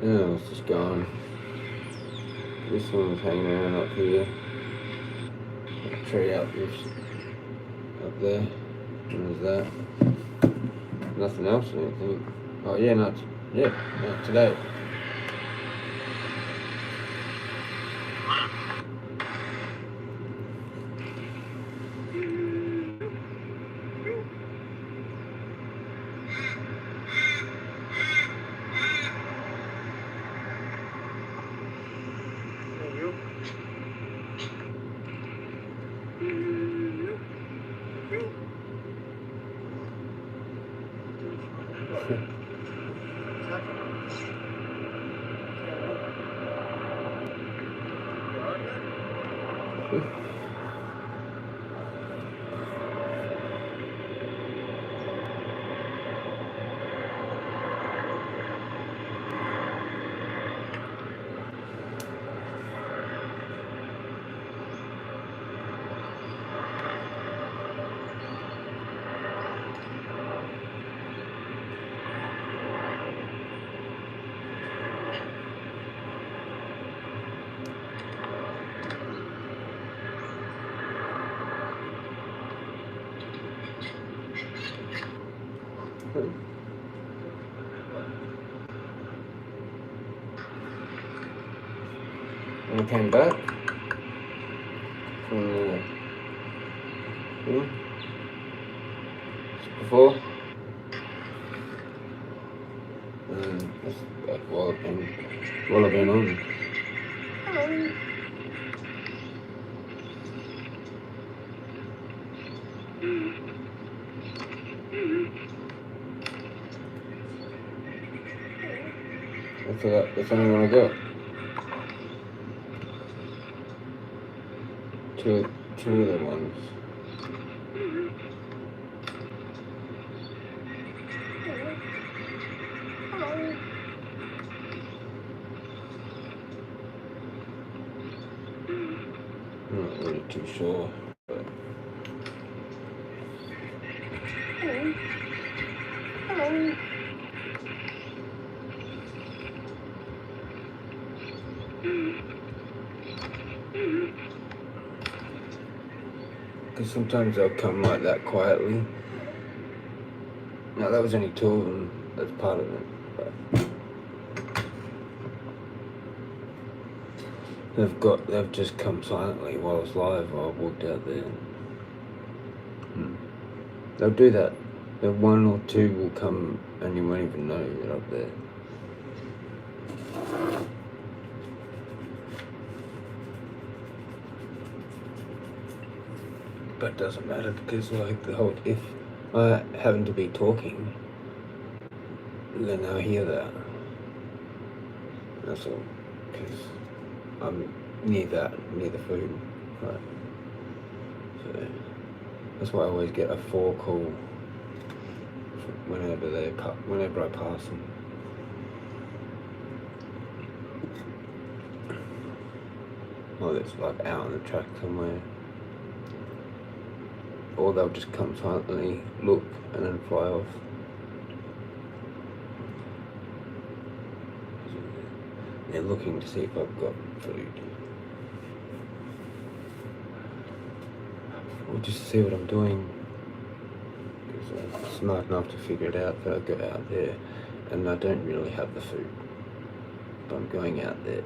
No, it's just gone. This one's hanging around up here. That tree up there. And there's that. Nothing else, I don't think. Oh yeah, not today. And I came back from the thing just before. And that's like while I've been on. That's the only one I got. Two other ones. I'm not really too sure, but because sometimes they'll come like that quietly. Now that was only two of them. That's part of it. But they've just come silently while I was live. While I walked out there. They'll do that. The one or two will come and you won't even know they're up there. But it doesn't matter because like if I happen to be talking, then I'll hear that. That's all. Because I'm near the food, right? So that's why I always get a 4 call whenever I pass them. Or it's like out on the track somewhere. Or they'll just come silently, look, and then fly off. They're looking to see if I've got food. Or just to see what I'm doing. Because I'm smart enough to figure it out that I go out there and I don't really have the food. But I'm going out there.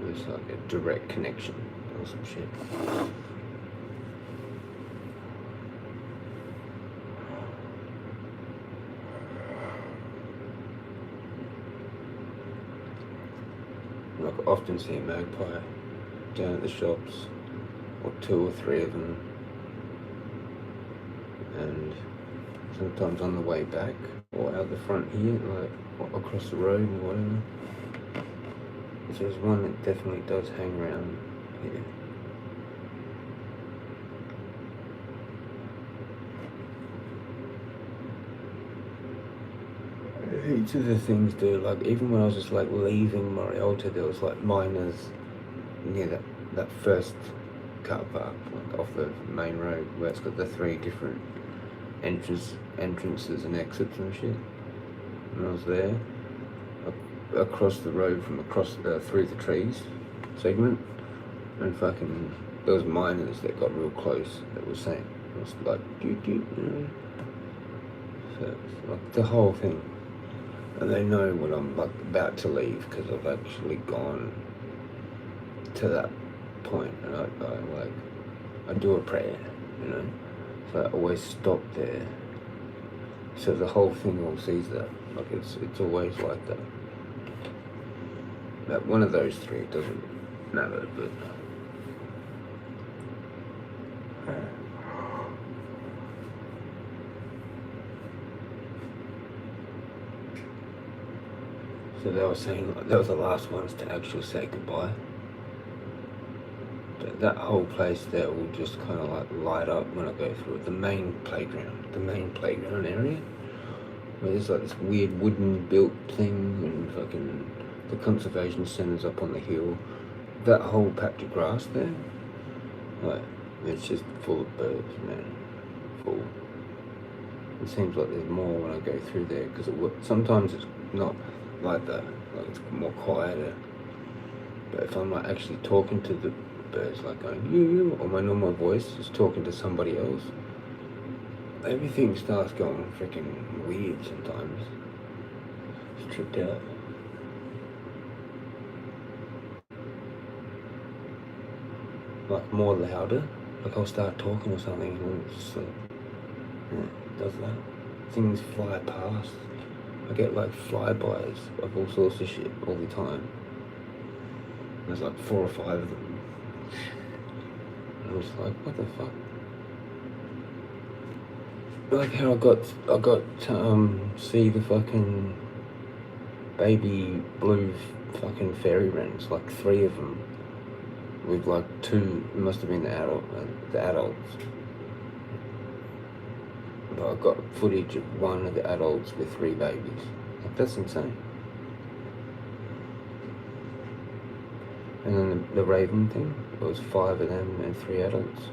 There's like a direct connection or some shit. Like I often see a magpie down at the shops, or 2 or 3 of them, and sometimes on the way back, or out the front here, like across the road or whatever. So there's one that definitely does hang around here. Each of the things do, like even when I was just like leaving Marialta, there was like miners near that first car park, like off the main road, where it's got the 3 different entrances and exits and shit. And I was there, across the road from through the trees segment, and fucking there was miners that got real close that were saying, it was like doot, you know. So it's like the whole thing. And they know when I'm like about to leave because I've actually gone to that point, and I do a prayer, you know. So I always stop there. So the whole thing all sees that. Like it's always like that. But one of those 3 doesn't matter, but so they were saying like, they were the last ones to actually say goodbye that whole place there will just kind of like light up when I go through it. The main playground area, where there's like this weird wooden built thing and fucking the conservation center's up on the hill. That whole patch of grass there, like, it's just full of birds, man. Full. It seems like there's more when I go through there, because sometimes it's not like that, like it's more quieter. But if I'm like actually talking to the birds, like going you, or my normal voice is talking to somebody else, everything starts going freaking weird sometimes. It's tripped out. Like more louder, like I'll start talking or something and it's just like, yeah, it does that. Things fly past. I get like flybys of all sorts of shit all the time. There's like 4 or 5 of them. And I was like, what the fuck? Like how I got to see the fucking baby blue fucking fairy wrens, like 3 of them. With like 2, it must have been the adults. But I got footage of 1 of the adults with 3 babies. Like, that's insane. And then the raven thing, it was 5 of them and 3 adults.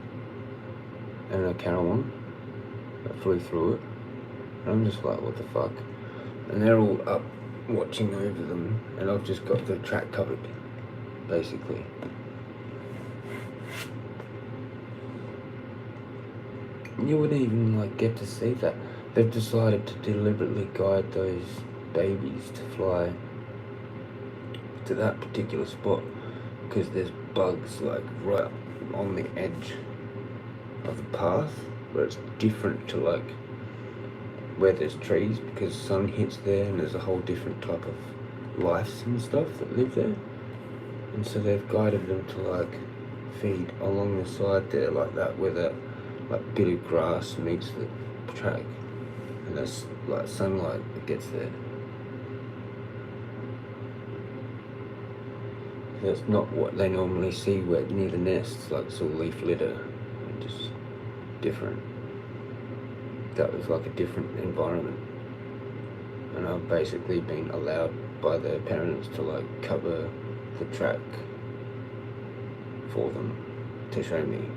And a carawan that flew through it. And I'm just like, what the fuck? And they're all up watching over them, and I've just got the track covered, basically. You wouldn't even like get to see that. They've decided to deliberately guide those babies to fly to that particular spot because there's bugs like right on the edge of the path where it's different to like where there's trees, because sun hits there and there's a whole different type of life and stuff that live there. And so they've guided them to like feed along the side there like that, where that like bit of grass meets the track, and there's like sunlight that gets there. That's not what they normally see where near the nests, like it's all leaf litter and just different. That was like a different environment, and I've basically been allowed by their parents to like cover the track for them to show me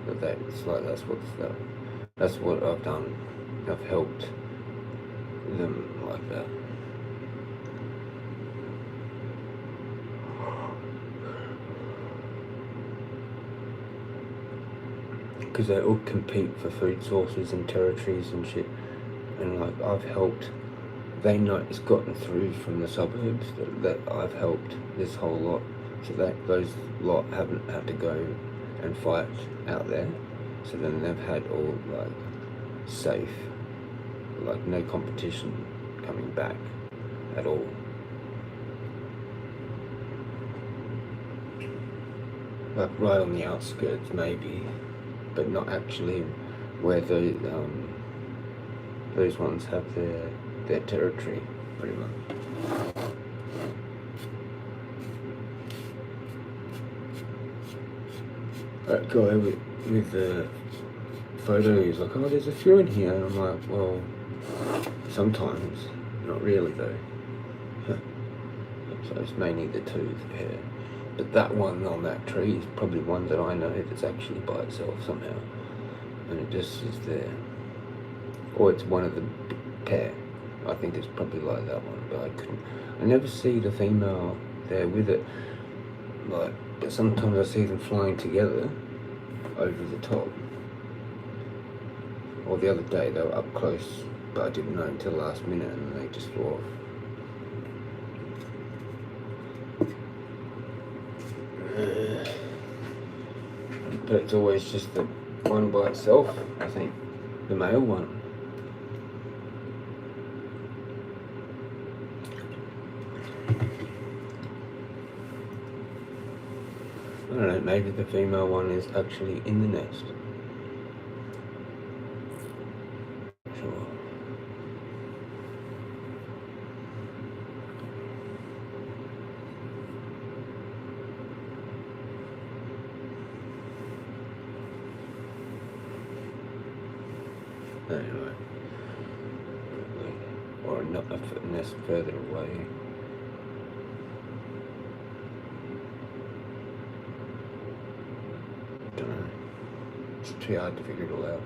that it's like that's what I've done. I've helped them like that. Because they all compete for food sources and territories and shit, and like I've helped. They know it's gotten through from the suburbs that I've helped this whole lot, so that those lot haven't had to go and fight out there. So then they've had all like safe, like no competition coming back at all. Like right on the outskirts maybe, but not actually where those ones have their territory, pretty much. That guy with the photo, he's like, oh, there's a few in here. And I'm like, well, sometimes, not really though. So it's mainly the 2 pair. But that one on that tree is probably one that I know that's actually by itself somehow. And it just is there. Or it's one of the pair. I think it's probably like that one, but I never see the female there with it. Like, but sometimes I see them flying together over the top. Or the other day they were up close, but I didn't know until last minute and they just flew off. But it's always just the one by itself, I think, the male one. I don't know, maybe the female one is actually in the nest. Sure. Anyway. Or not unless further away. Don't know. It's too hard to figure it all out.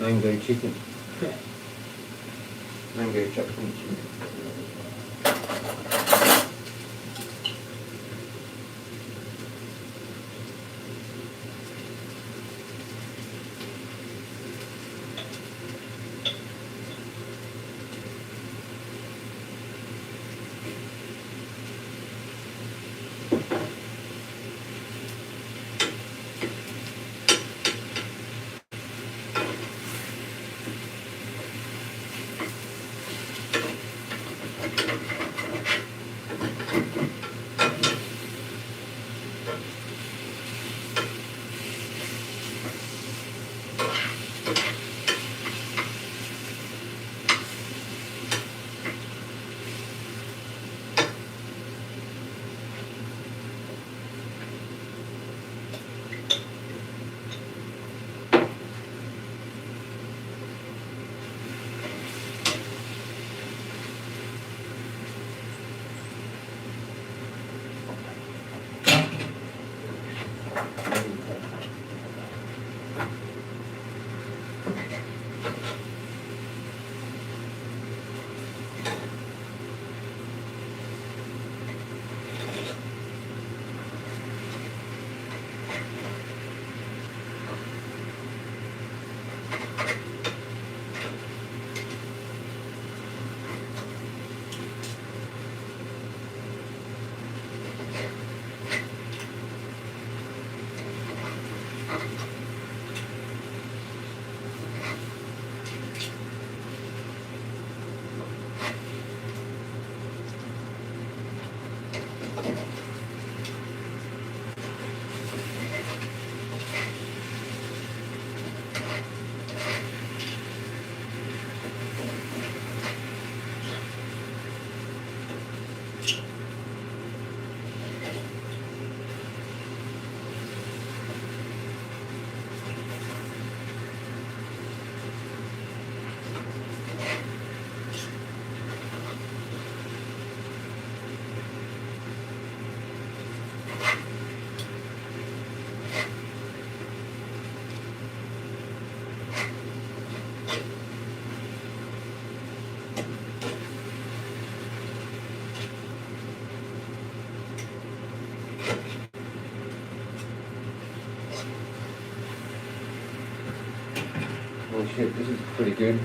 Mango chicken. Mango chocolate chicken. Oh shit, this is pretty good.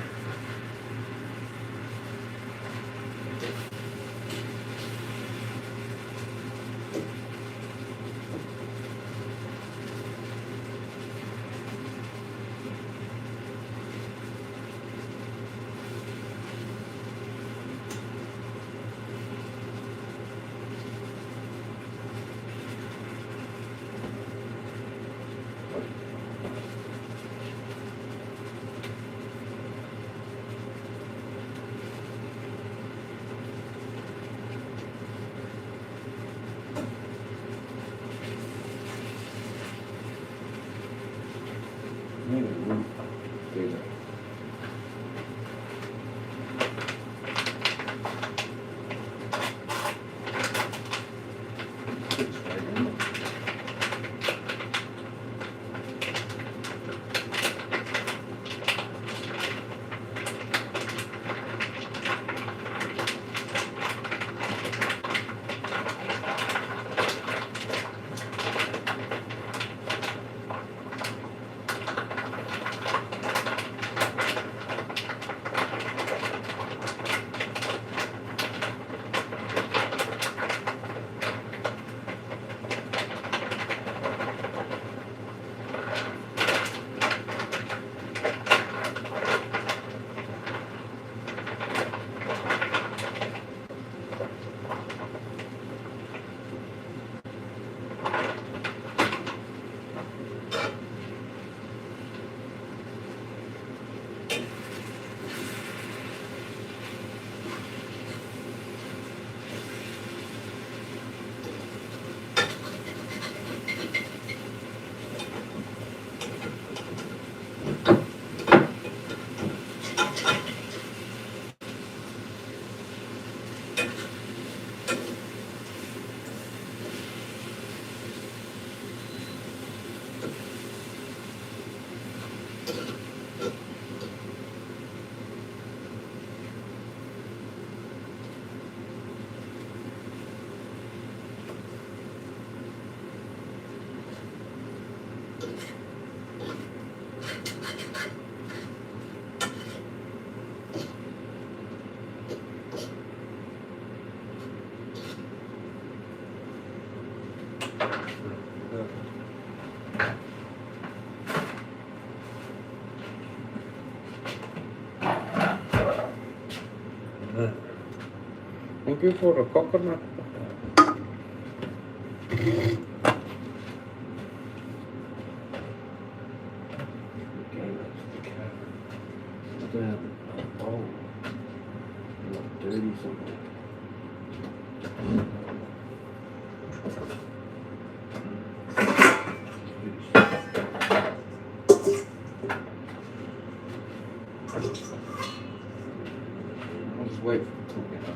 Thank you for the coconut. Oh, dirty something. I'll just wait for it to get up.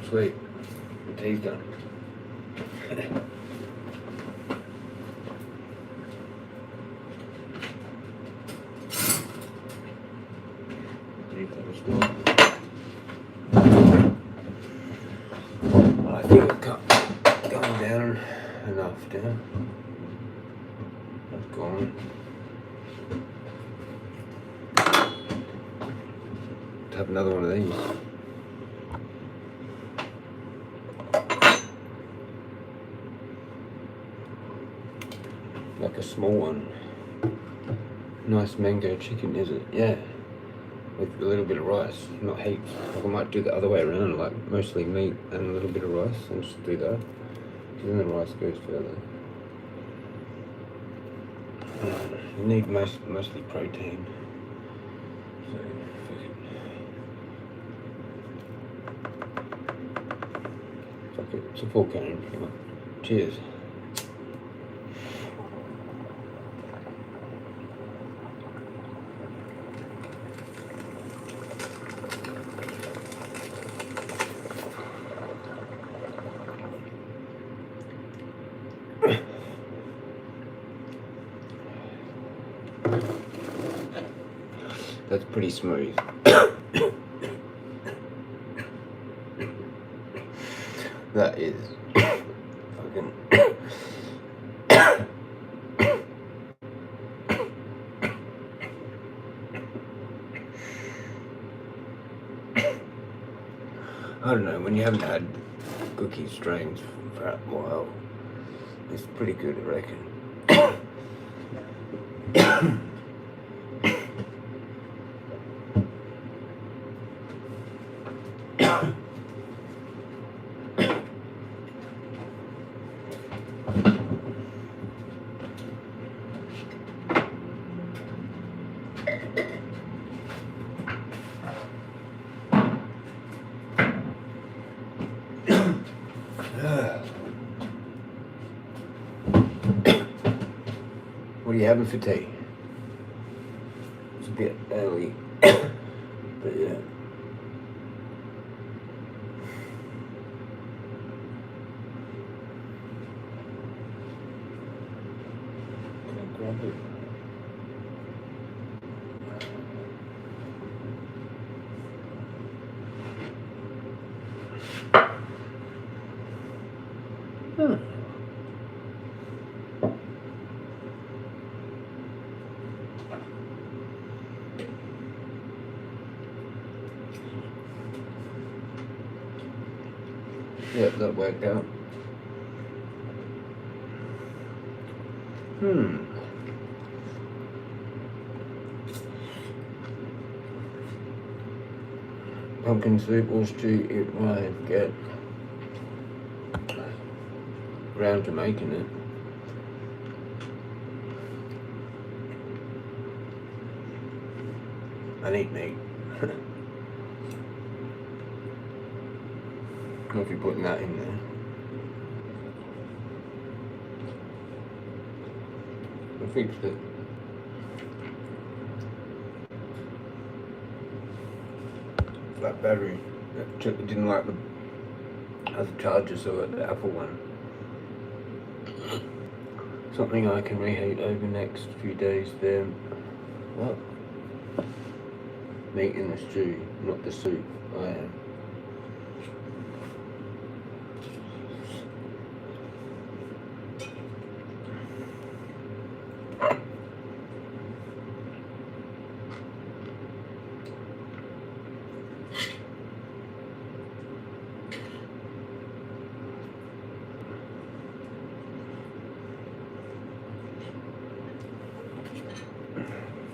Sweet. The tea's done. I think I've got going down enough down. That's gone. Let's have another one of these. Like a small one. Nice mango chicken, is it? Yeah. With a little bit of rice, not heaps. Like I might do the other way around, like mostly meat and a little bit of rice, and just do that. Because then the rice goes further. You need mostly protein. So, fuck it. It's a full cane. Come on. Cheers. That's pretty smooth. That is fucking. I don't know, when you haven't had cookie strains for a while, it's pretty good, I reckon. What are you having for tea? It's a bit early, but yeah. Can I grab it? Yep, that worked out. pumpkin soup or stew if I get round to making it. I need meat. If you're putting that in there. I fixed it. That battery, it didn't like the other charger, so I got the Apple one. Something I can reheat over the next few days there. What? Meat in the stew, not the soup. I am.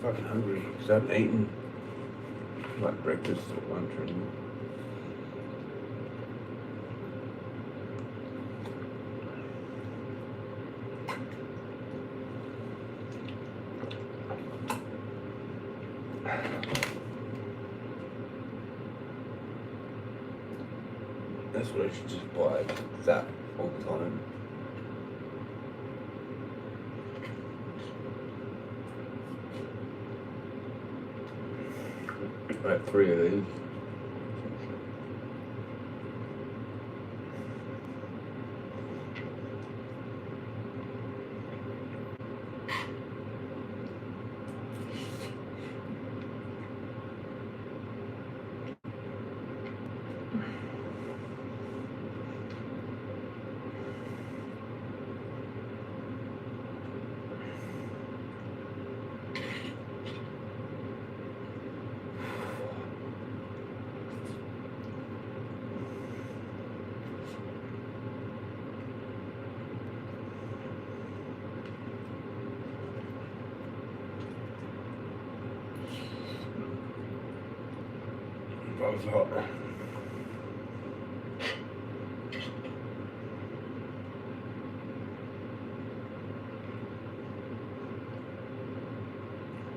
Fucking hungry because I haven't eaten like breakfast or lunch or anything. That's what I should just buy, that all the time. About 3 of these. That was hot.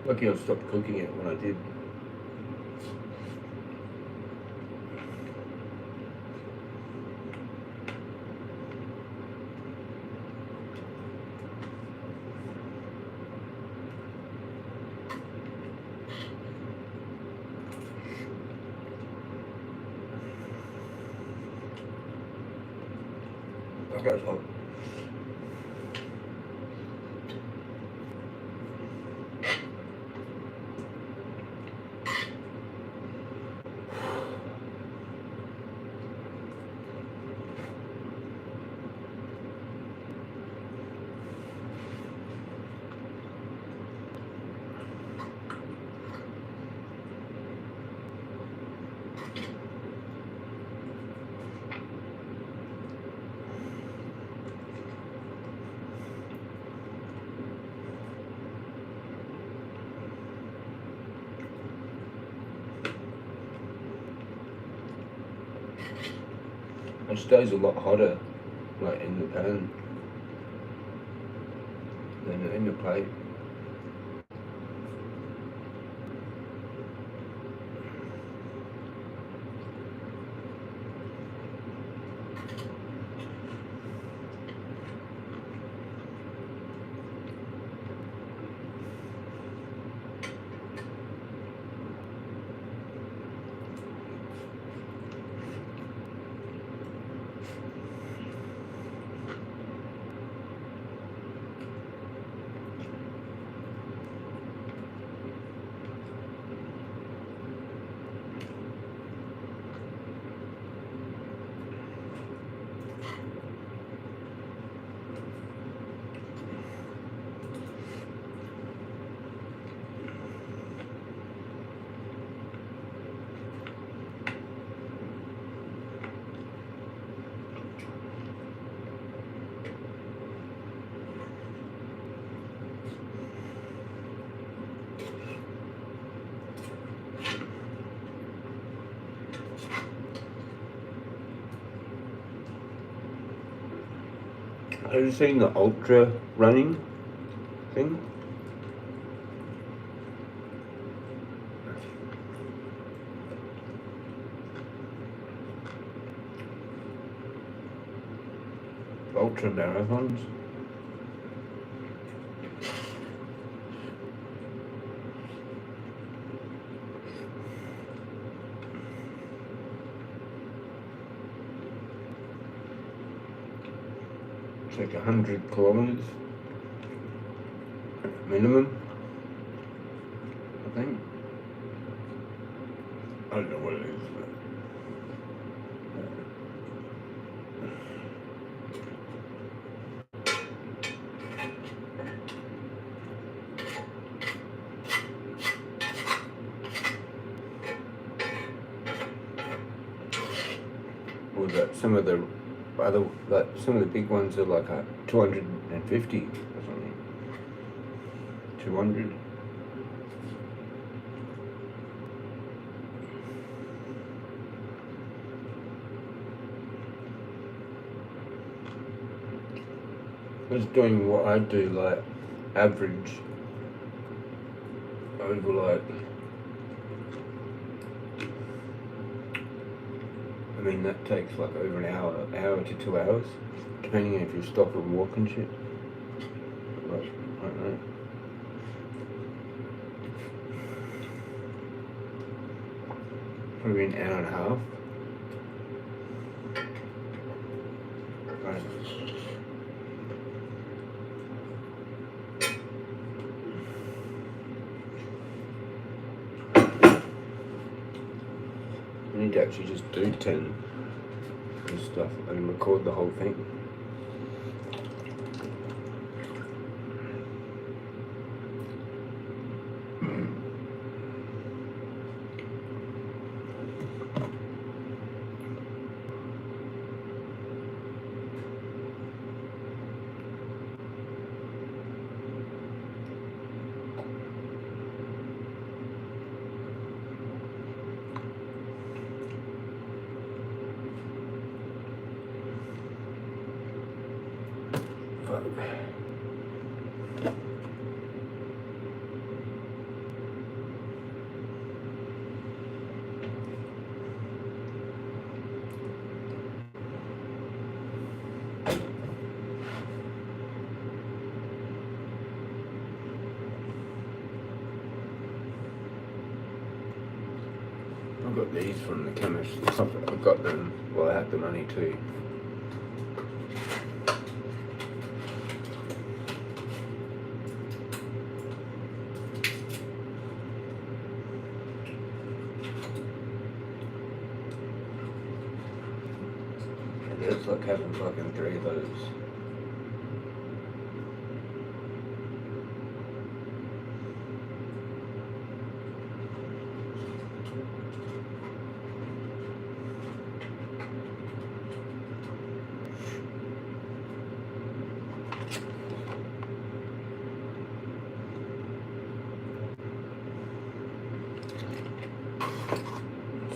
Lucky I stopped cooking it when I did. Okay, it's hot. It stays a lot hotter, like in the pan, than in the plate. Have you seen the ultra running thing? Ultra marathons? It's like 100 kilometers minimum, I think. I don't know what it is, but or that some of the other, like some of the big ones are like 250 or something. 200. Just doing what I do, like average over like, I mean that takes like over an hour to 2 hours, depending if you stop and walk and shit. Like, I don't know. Probably an hour and a half. I don't know. I need to actually just do 10 and stuff and record the whole thing. I got these from the chemist. I got them, well I had the money too. And it's like having fucking 3 of those.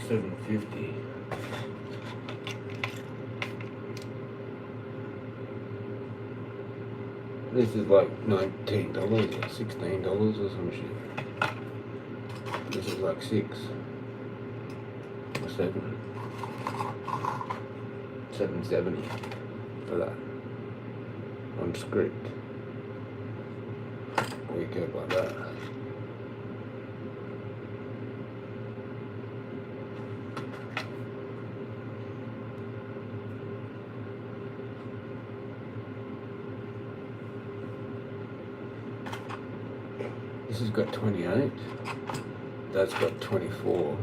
$7.50. This is like $19 or $16 or some shit. This is like 6 or 7. $7.70 for that on script. We go like that. This has got 28. That's got 24.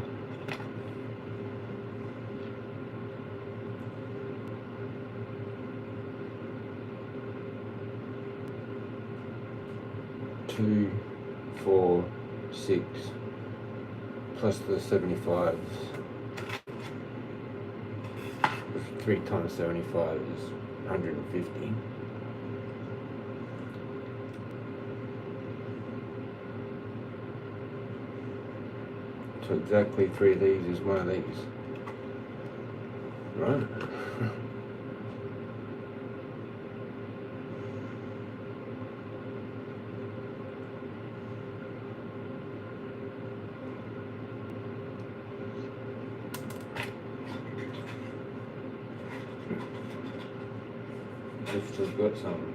Two, 4, 6, plus the 75s. 3 times 75 is 150. So exactly 3 of these is one of these. Right. Just has got some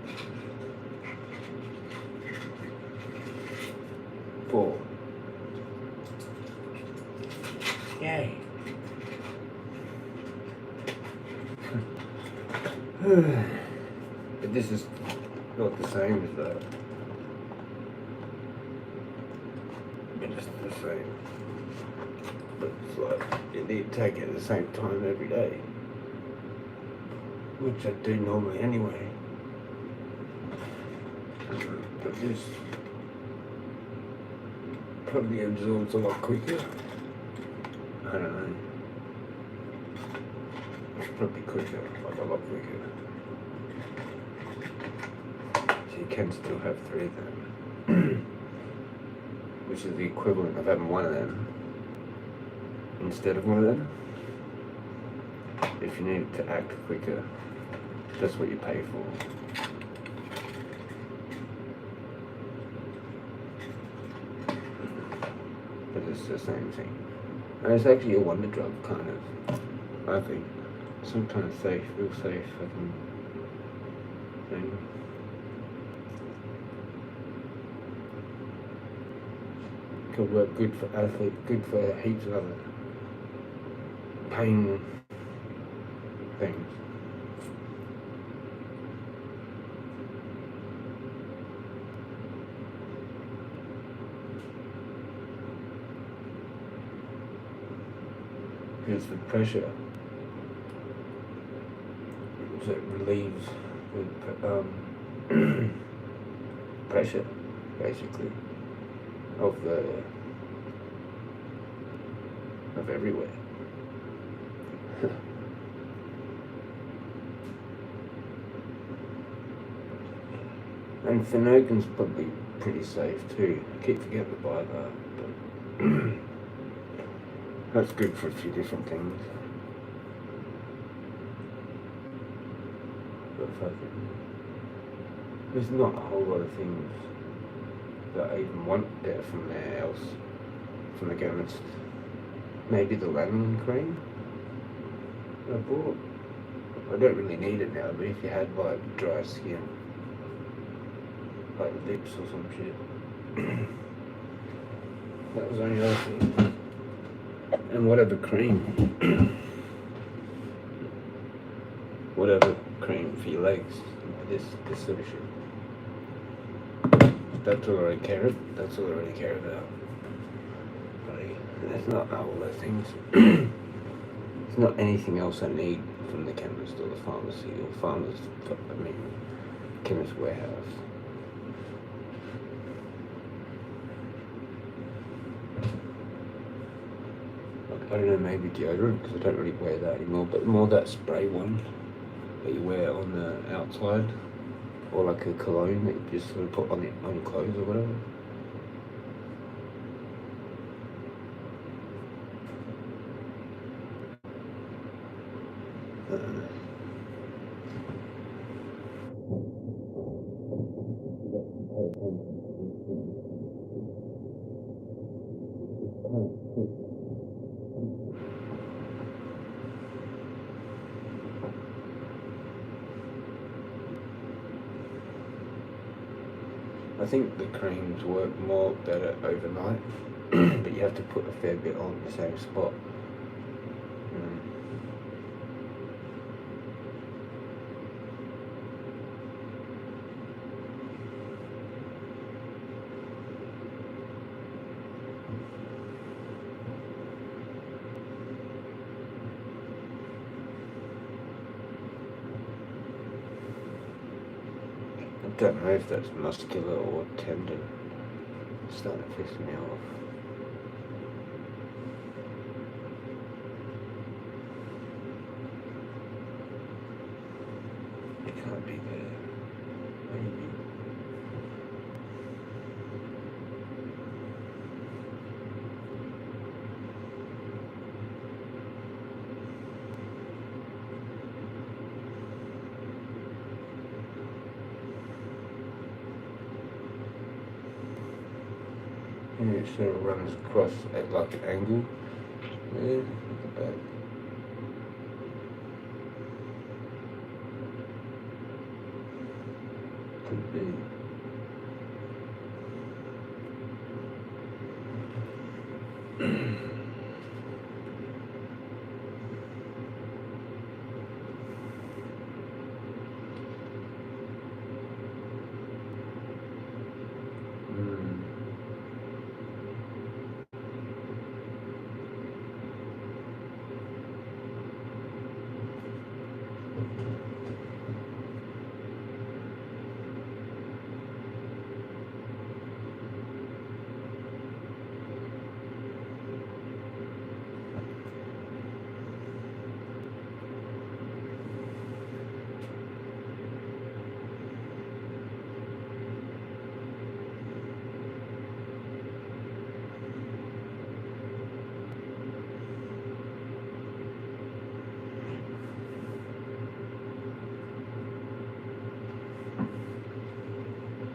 4. Yay. But this is not the same as that. It's the same. But it's like you need to take it at the same time every day. Which I do normally anyway. But this probably absorbs a lot quicker. I don't know. It's probably quicker, like a lot quicker. So you can still have 3 of them. Which is the equivalent of having 1 of them instead of 1 of them. If you need it to act quicker, that's what you pay for. But it's the same thing. And it's actually a wonder drug, kind of, I think. Some kind of safe, real safe fucking thing. Could work good for athletes, good for heaps of other pain things. It's the pressure. So it relieves the pressure, basically, of everywhere. And Finogen's probably pretty safe too. I keep forgetting to buy that, but that's good for a few different things. But fucking, there's not a whole lot of things that I even want there from there else, from the chemist. Maybe the lemon cream I bought. I don't really need it now, but if you had like dry skin, like lips or some shit, that was the only other thing. And whatever cream. Whatever cream for your legs. This sort of shit. That's all I care about. That's all I really care about. There's not a whole lot of things. There's not anything else I need from the chemist or the pharmacy or chemist warehouse. I don't know, maybe deodorant, because I don't really wear that anymore, but more that spray one that you wear on the outside, or like a cologne that you just sort of put on your clothes or whatever. I think the creams work better overnight, but you have to put a fair bit on the same spot. I don't know if that's muscular or tendon. It's starting to piss me off. It can't be there. Maybe. And it sort of runs across at like an angle. There, at the back. Could be.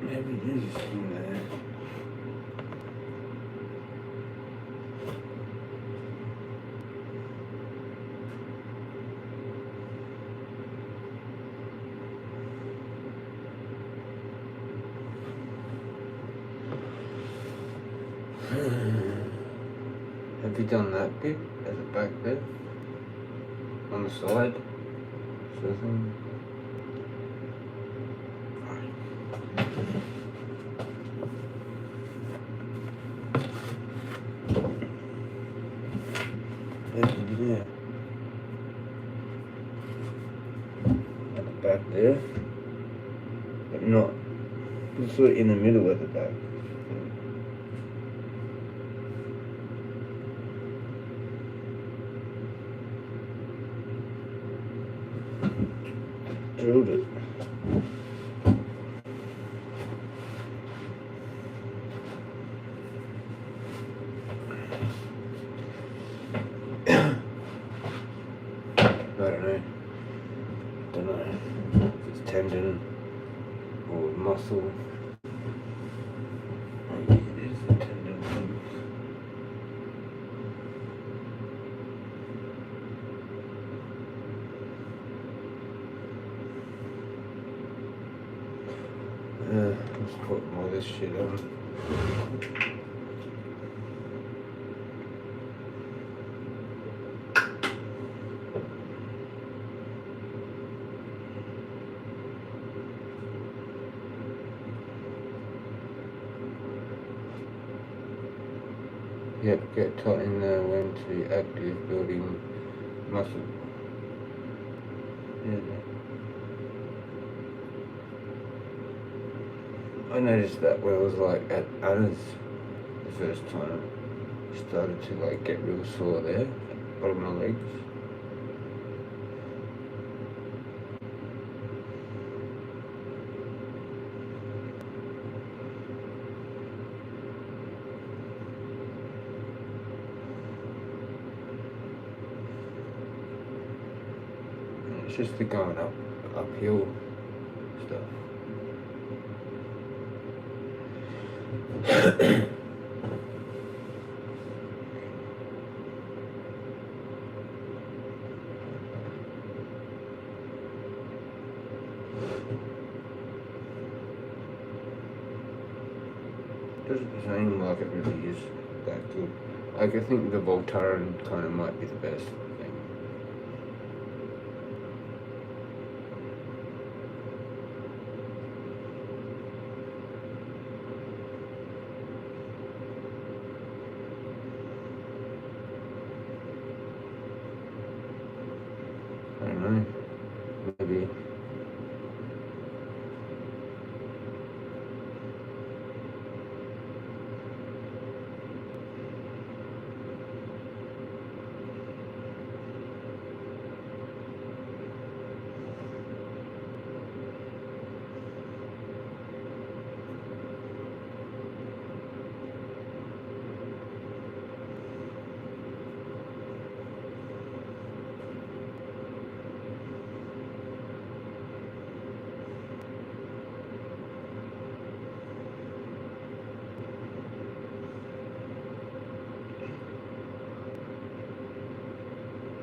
Maybe it is in there. Have you done that bit at the back there? On the side? Sort of thing? Yeah. At the back there. But not sort of in the middle at the back. Drilled it. I don't know if it's tendon or muscle. Maybe it is a tendon thing. Let's put more of this shit on. Yep, get taught in there when to active building muscle. Yeah. I noticed that when I was like at Anna's the first time, I started to like get real sore there, bottom of my legs. It's just the going uphill stuff. Doesn't seem like it really is that good. Like I think the Voltaren kind of might be the best thing. I don't know. Maybe.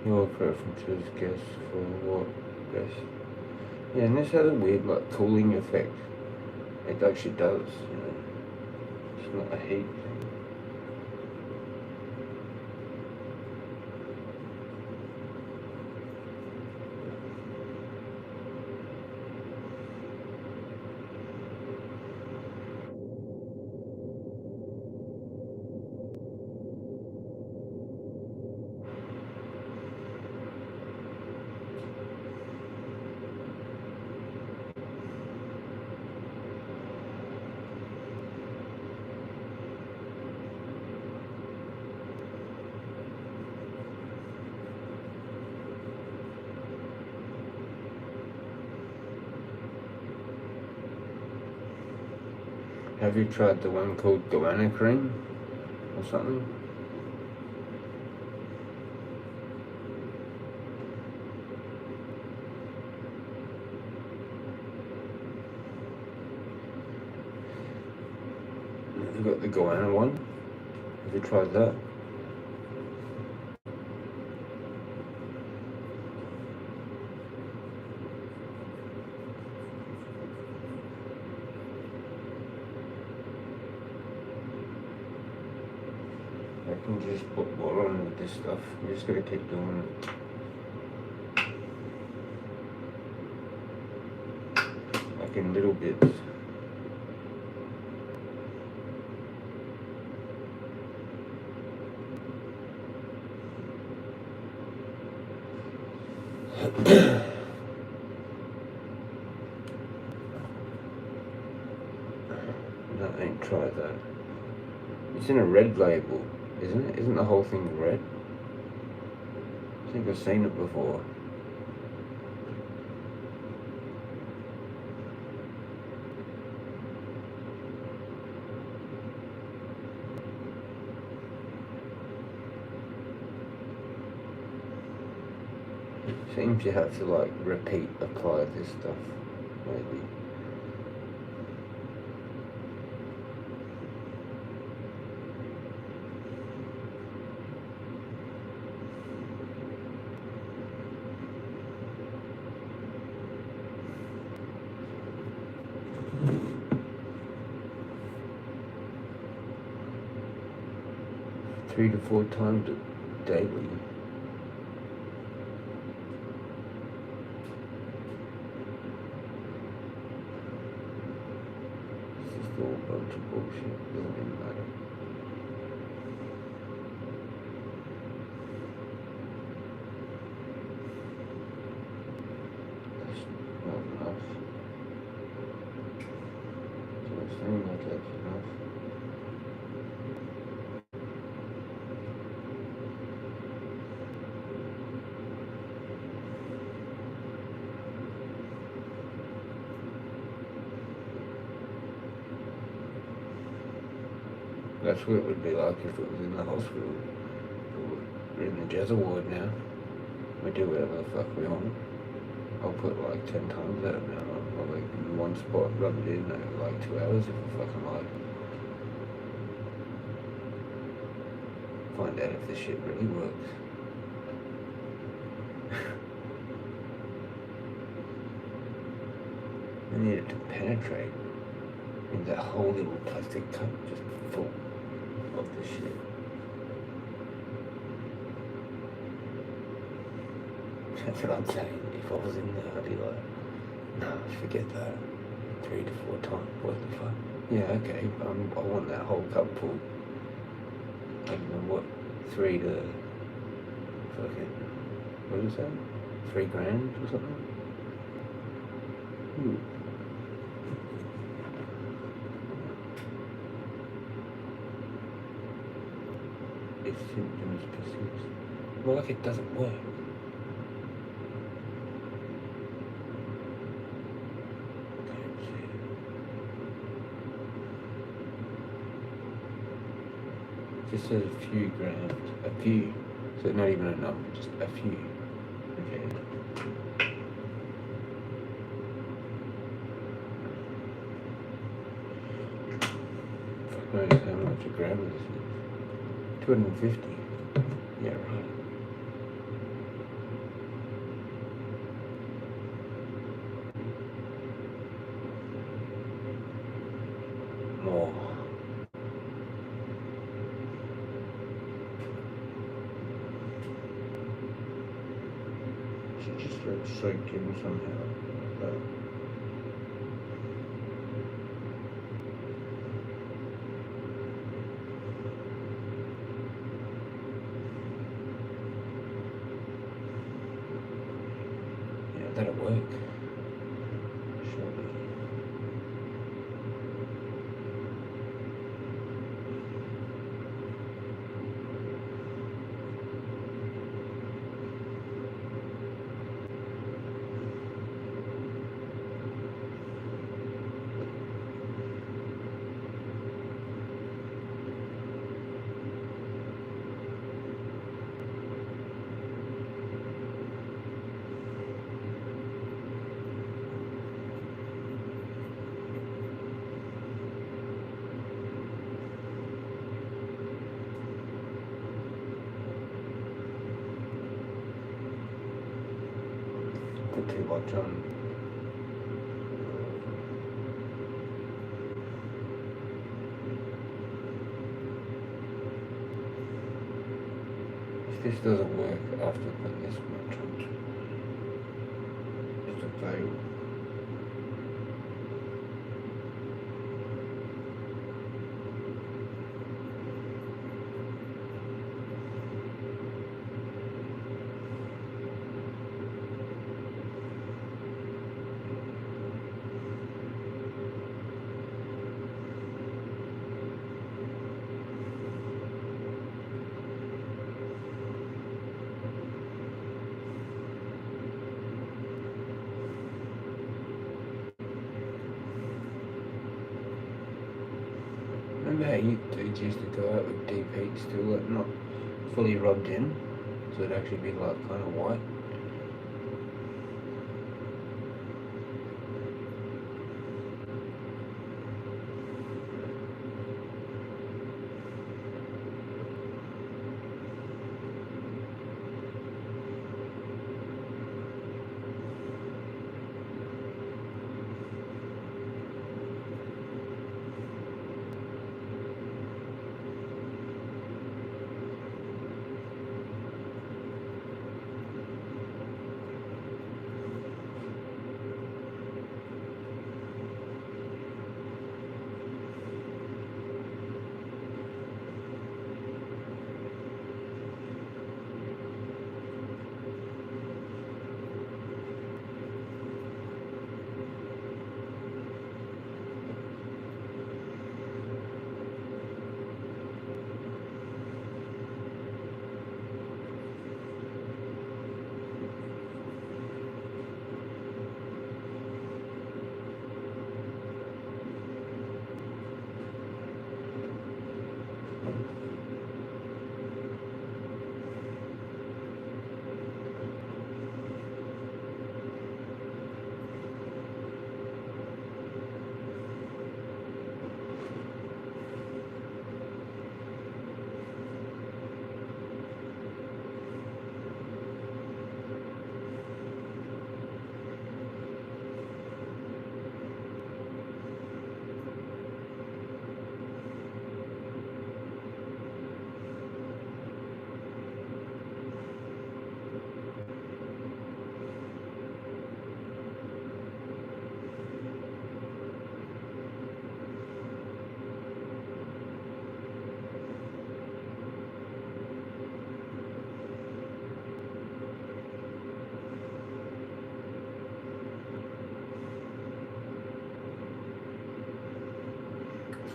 Your preferences, guess, for what best. Yeah, and this has a weird, like, cooling effect. It actually does, you know. It's not a heat thing. Have you tried the one called guana cream or something? You got the guana one? Have you tried that? I can just put water on with this stuff. You just gotta keep doing it. Like in little bits. No, I ain't tried that. It's in a red label, isn't it? Isn't the whole thing red? I think I've seen it before. Seems you have to like repeat apply this stuff, maybe. Three to 4 times daily. All a bunch of bullshit, doesn't even matter. That's not enough. Doesn't seem like that's enough. That's what it would be like if it was in the hospital. We're in the Jezza ward now. We do whatever the fuck we want. I'll put like 10 times that amount on. Or like in one spot, rub it in like 2 hours if I fucking like. Find out if this shit really works. I need it to penetrate in that whole little plastic cup just full of this shit. That's what I'm saying. If I was in there, I'd be like, nah, forget that. 3 to 4 times, what the fuck? Yeah, okay, I want that whole cup full. I don't know what, 3 to fucking, what is that? 3 grand or something? If symptoms persist. Well, like it doesn't work. Just says a few grams, a few. So not even a number, just a few. Okay. Fuck knows how much a gram this is. 250. Yeah, right. more. Should just let it soak in somehow. But yeah, that'll work. Surely. put too much on. If this doesn't work after putting this much on, It's a fail. remember how you dudes used to go out with deep heat still, like not fully rubbed in, so it'd actually be like kind of white.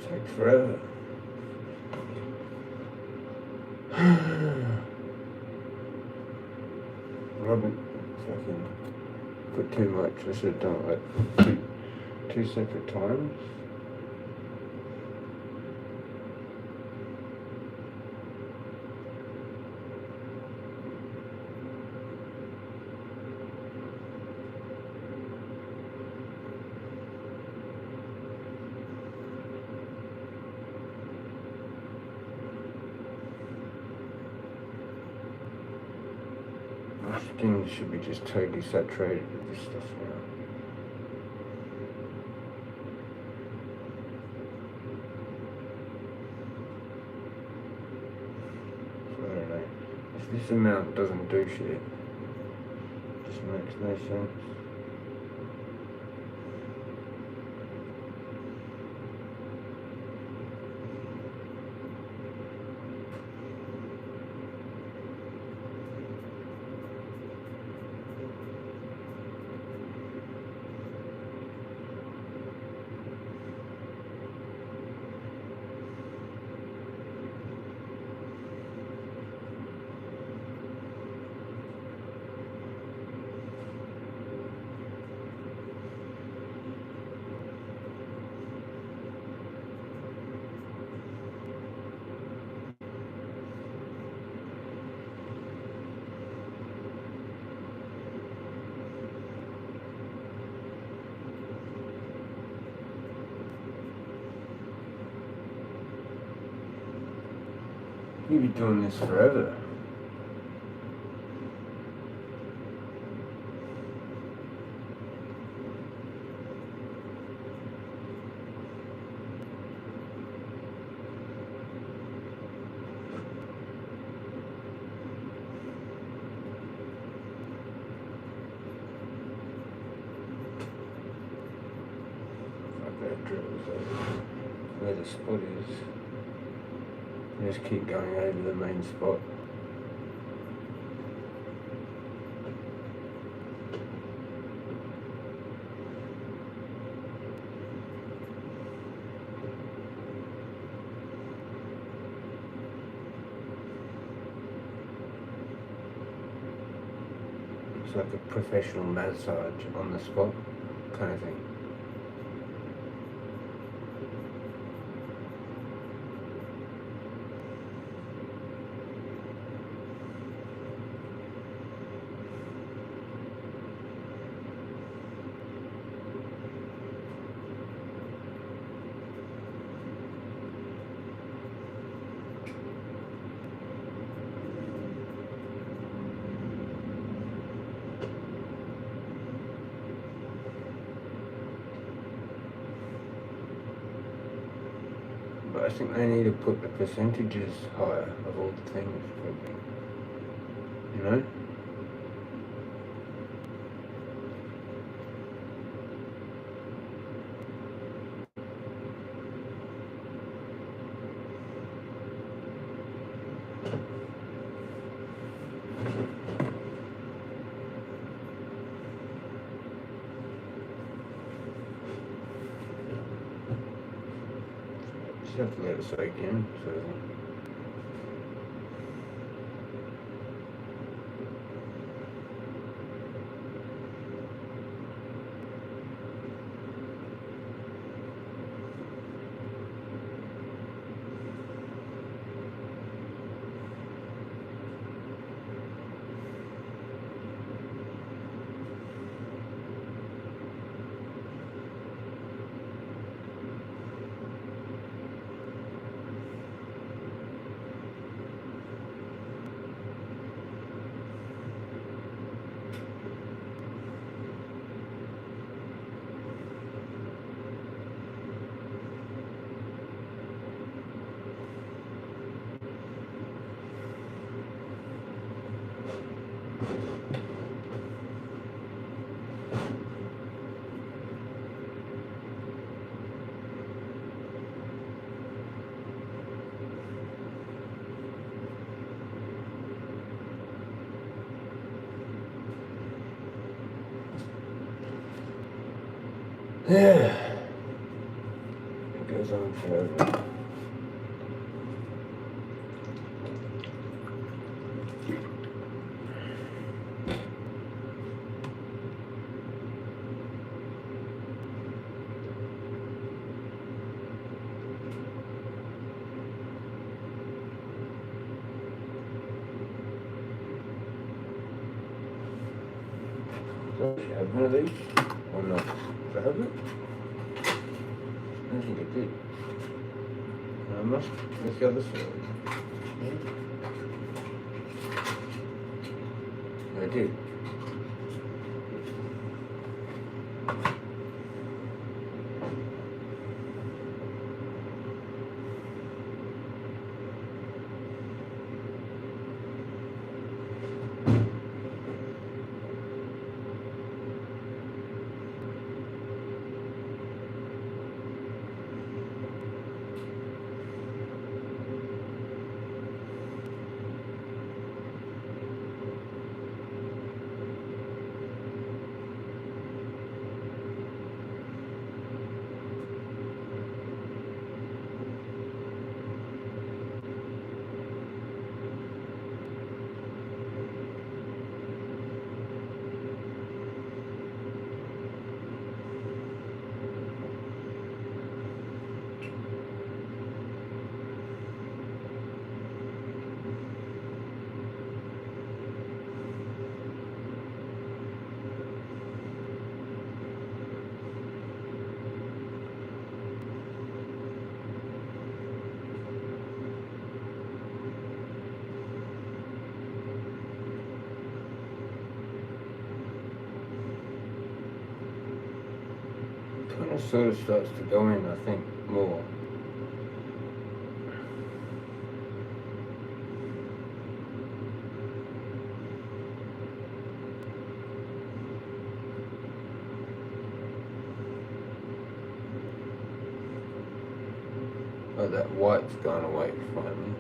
Takes forever. Robert fucking put too much. I should have done it like two separate times. My skin should be just totally saturated with this stuff now. This amount doesn't do shit. Just makes no sense. You'll be doing this forever. Fuck that drill, so where the spot is. Just keep going over the main spot. It's like a professional massage on the spot kind of thing. But I think they need to put the percentages higher of all the things, probably. You know? Just have to let it soak in, so yeah. It goes on forever. So, you have one of these or not? Do I have it? I don't think I did. I must. Where's the other side? I did. sort of starts to go in, I think, more. Oh, that white's gone away finally.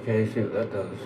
Okay, see what that does.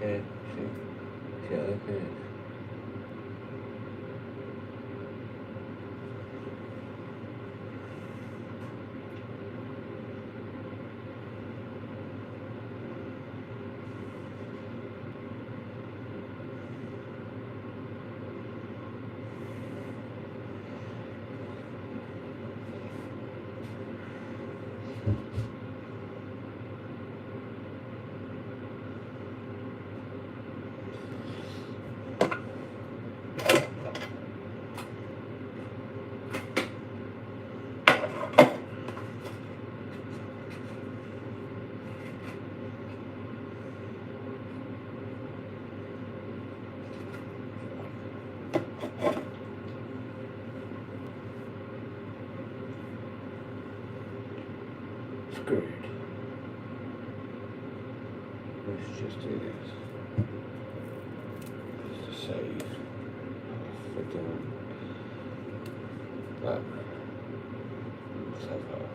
Okay, see how that is. Screwed. Let's just do this. Just to save. Freaking that. Let's have that.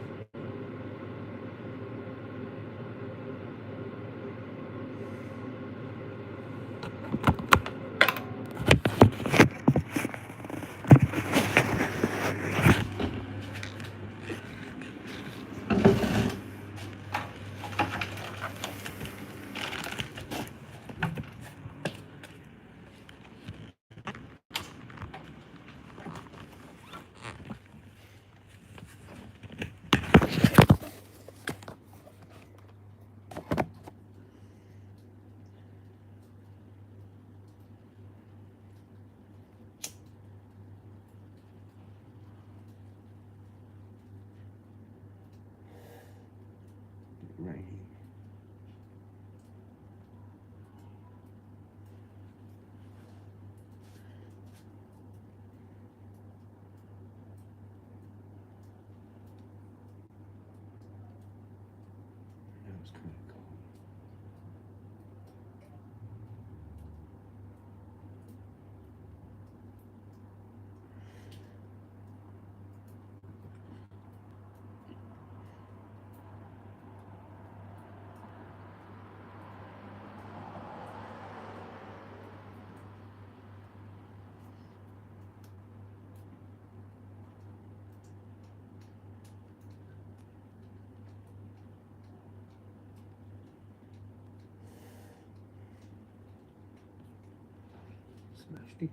smashed it.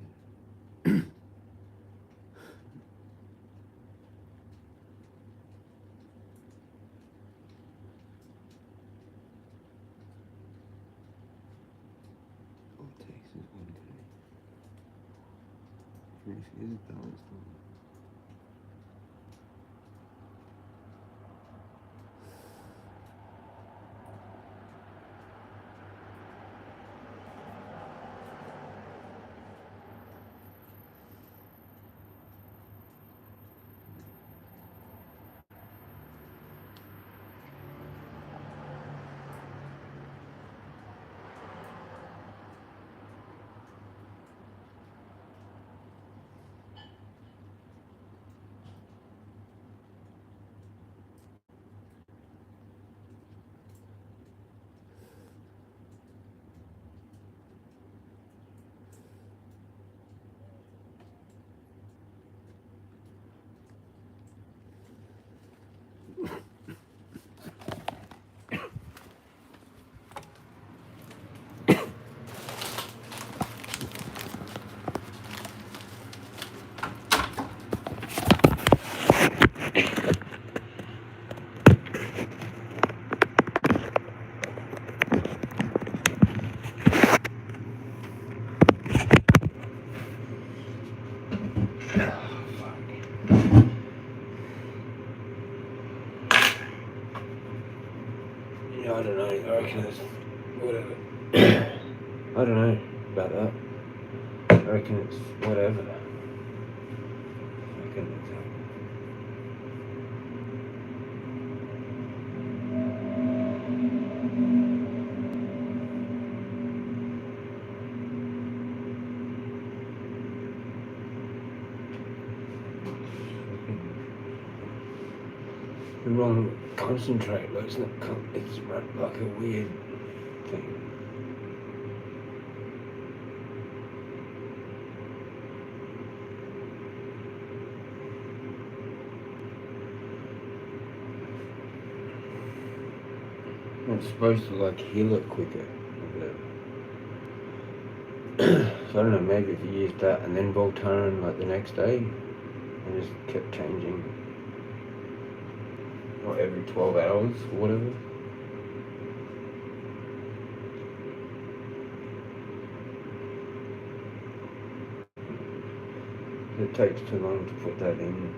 Oh, Texas one today. Finish is balanced on. Yeah, I don't know. I reckon it's whatever. I don't know about that. I reckon it's whatever. I reckon it's the wrong concentrate. Like it's not. It's like a weird thing. It's supposed to like heal it quicker or whatever. So I don't know, maybe if you used that and then Voltaren like the next day and just kept changing, or every 12 hours or whatever. It takes too long to put that in.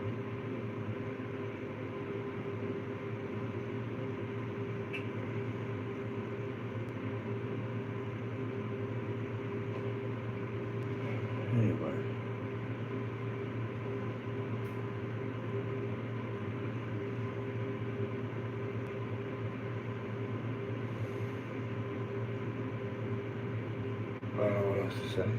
Anyway. I don't know what else to say.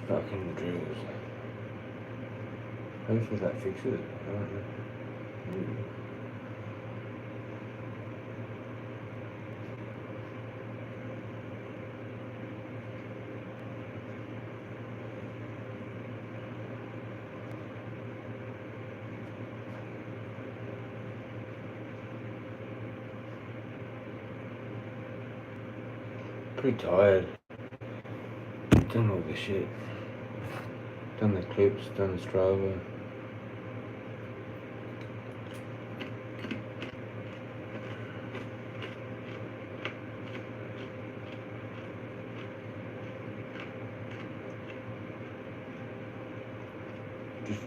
Fucking drills. Hopefully that fixes it. I don't know. Pretty tired. Done all the shit. Done the clips, done the Strava.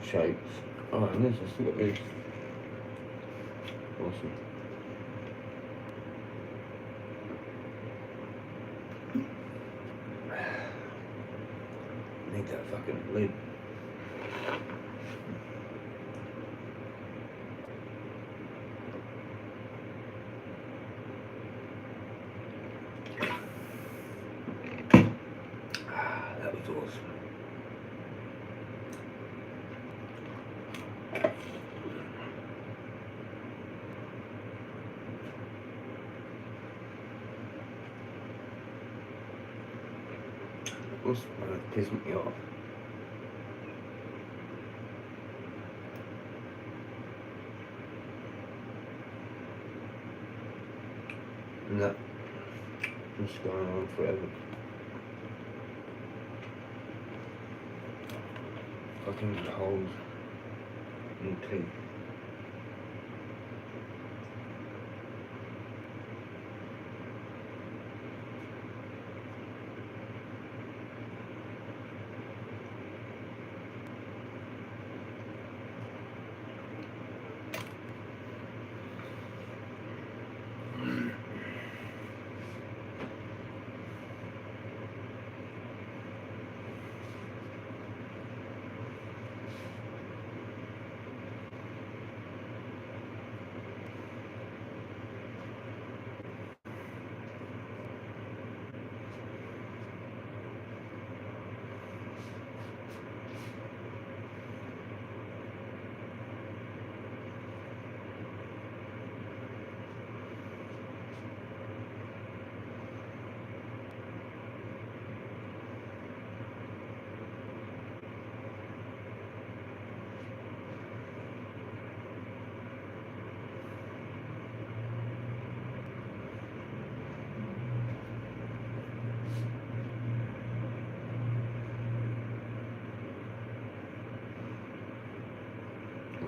shapes. Oh, and this, I still got this. Awesome. Need that fucking lid. That was awesome. What's pissing me off? And that was going on forever. Fucking holes in teeth.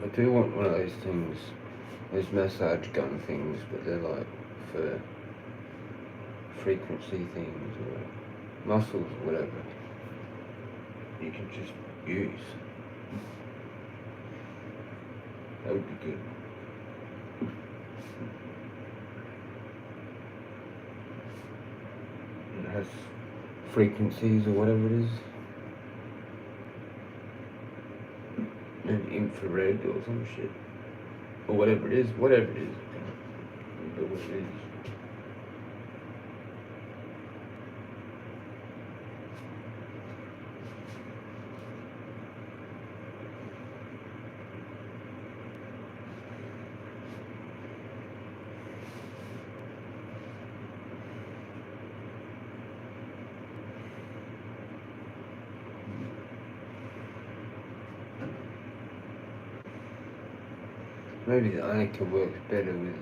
I do want one of those things, those massage gun things, but they're like for frequency things or muscles or whatever. You can just use. That would be good. It has frequencies or whatever it is. Maybe infrared or some shit. Or whatever it is. But what it is. Maybe the Annika works better with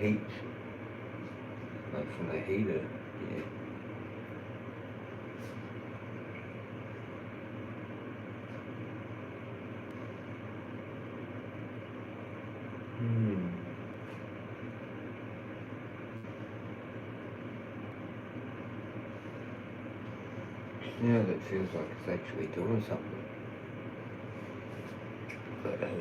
heat, like from the heater, yeah. Now that feels like it's actually doing something. That hurts.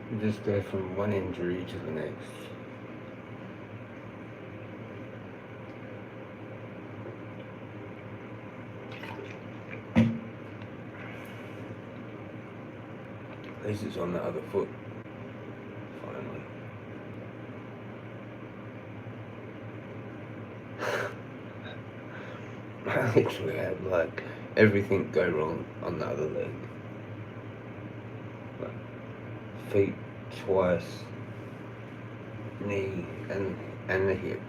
You just go from one injury to the next. At least it's on the other foot. Finally. I literally had like everything go wrong on the other leg. Like feet twice, knee and the hip.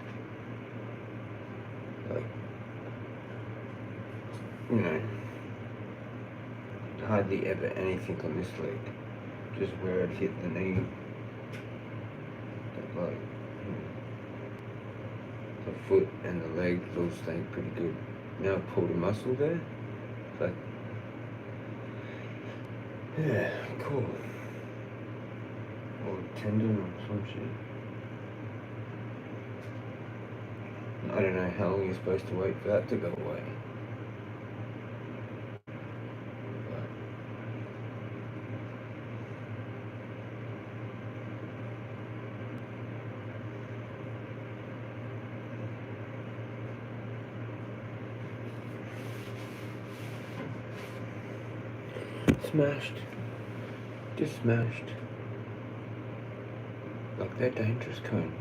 Like, you know, hardly ever anything on this leg. Just where it hit the knee. But like, the foot and the legs all staying pretty good. Now I pulled a muscle there. Like, yeah, cool. Or a tendon or some shit. I don't know how long you're supposed to wait for that to go away. Smashed. Just smashed. Like, they're dangerous cones.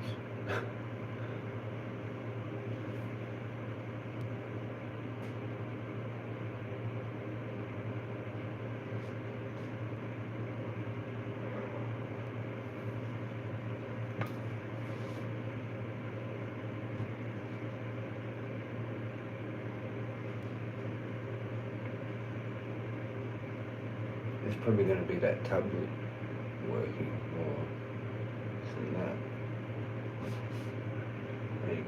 It's probably going to be that tablet working more than that. Maybe.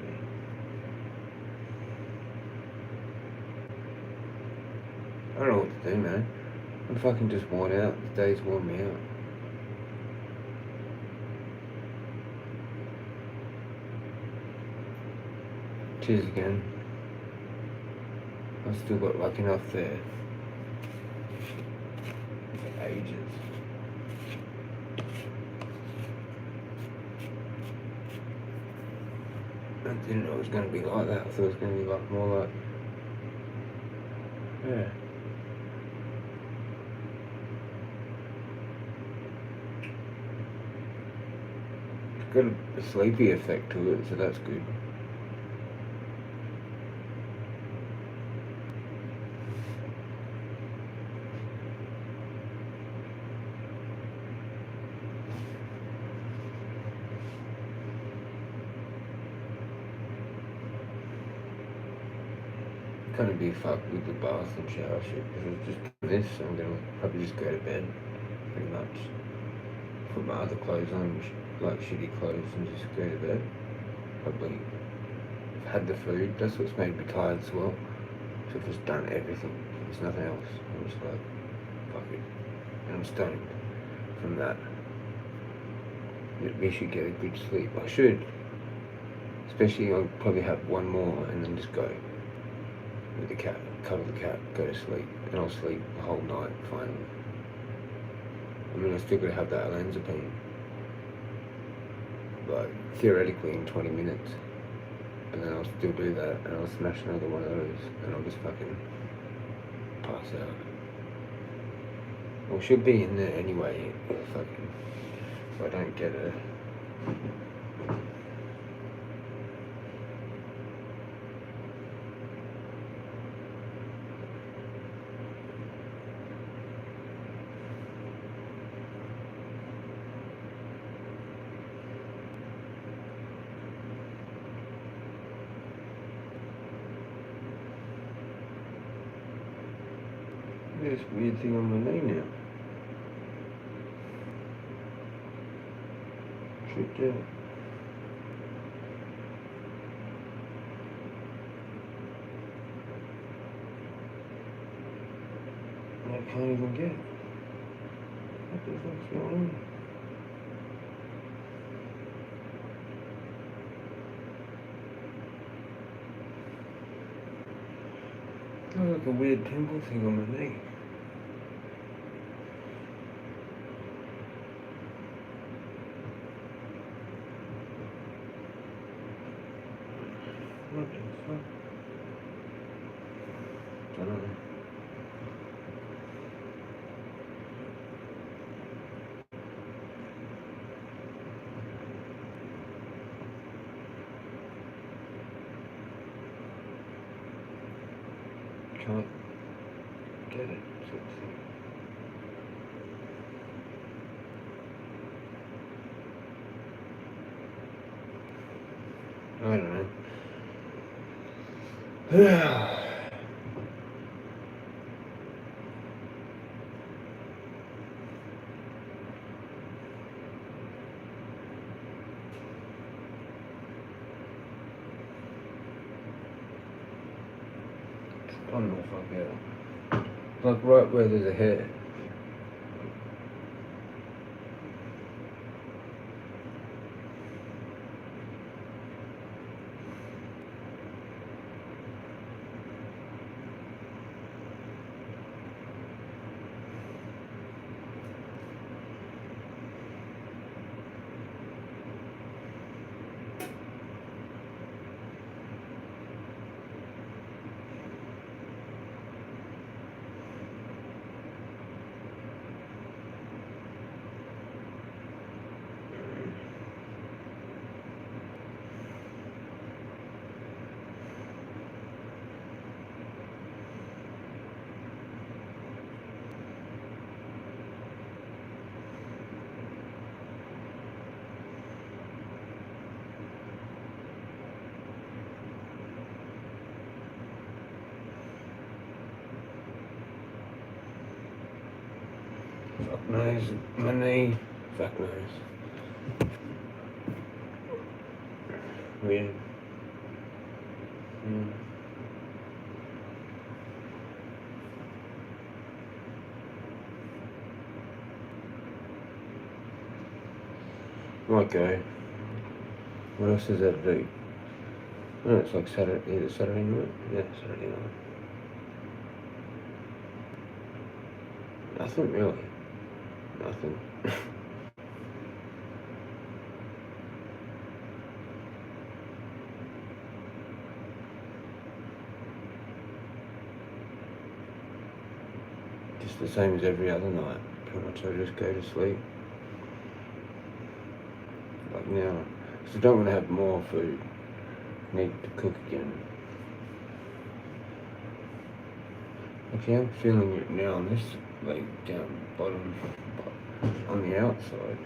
I don't know what to do, man. I'm fucking just worn out. The day's worn me out. Cheers again. I've still got like enough there. For ages. I didn't know it was going to be like that. I thought it was going to be like more like, yeah. It's got a sleepy effect to it, so that's good. Gonna be fucked with the bath and shower shit because it's just this. I'm gonna probably just go to bed, pretty much. Put my other clothes on, like shitty clothes, and just go to bed. Probably had the food. That's what's made me tired as well. So I've just done everything. There's nothing else. I'm just like, fuck it. And I'm stoned from that. We should get a good sleep. I should. Especially I'll probably have one more and then just go. With the cat, cuddle the cat, go to sleep, and I'll sleep the whole night finally. I mean, I still gotta have that olanzapine, like theoretically in 20 minutes, but then I'll still do that, and I'll smash another one of those, and I'll just fucking pass out. Well, she'll be in there anyway, fucking, if I don't get her. There's this weird thing on my knee now. Tripped out. I can't even get it. What the fuck's going on? Got like a weird pimple thing on my knee. What the fuck? Don't know. Can't get it, sort of thing. I don't know. On the fuck out. Like right where there's a hair. Fuck knows, my knee. Fuck knows. Weird. Okay. What else is there to do? Oh, it's like Saturday, is it Saturday night? Yeah, Saturday night. Nothing really. Nothing. Just the same as every other night. Pretty much I just go to sleep. Like now, because I don't want to have more food. Need to cook again. Okay, I'm feeling it now on this leg down bottom, on the outside.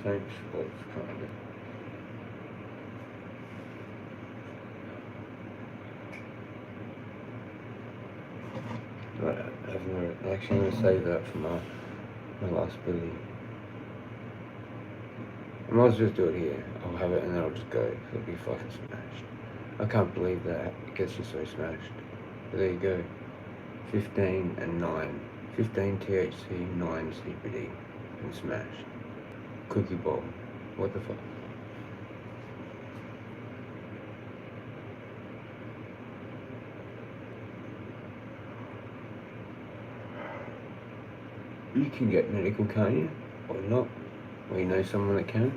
Same spots kind of. Right, actually, I'm going to save that for my last billy. I might as well just do it here. I'll have it and then I'll just go. It'll be fucking smashed. I can't believe that it gets you so smashed. But there you go. 15 and 9. 15 THC, 9 CBD. And smashed. Cookie bowl. What the fuck? You can get medical, can't you? Or not? Or you know someone that can?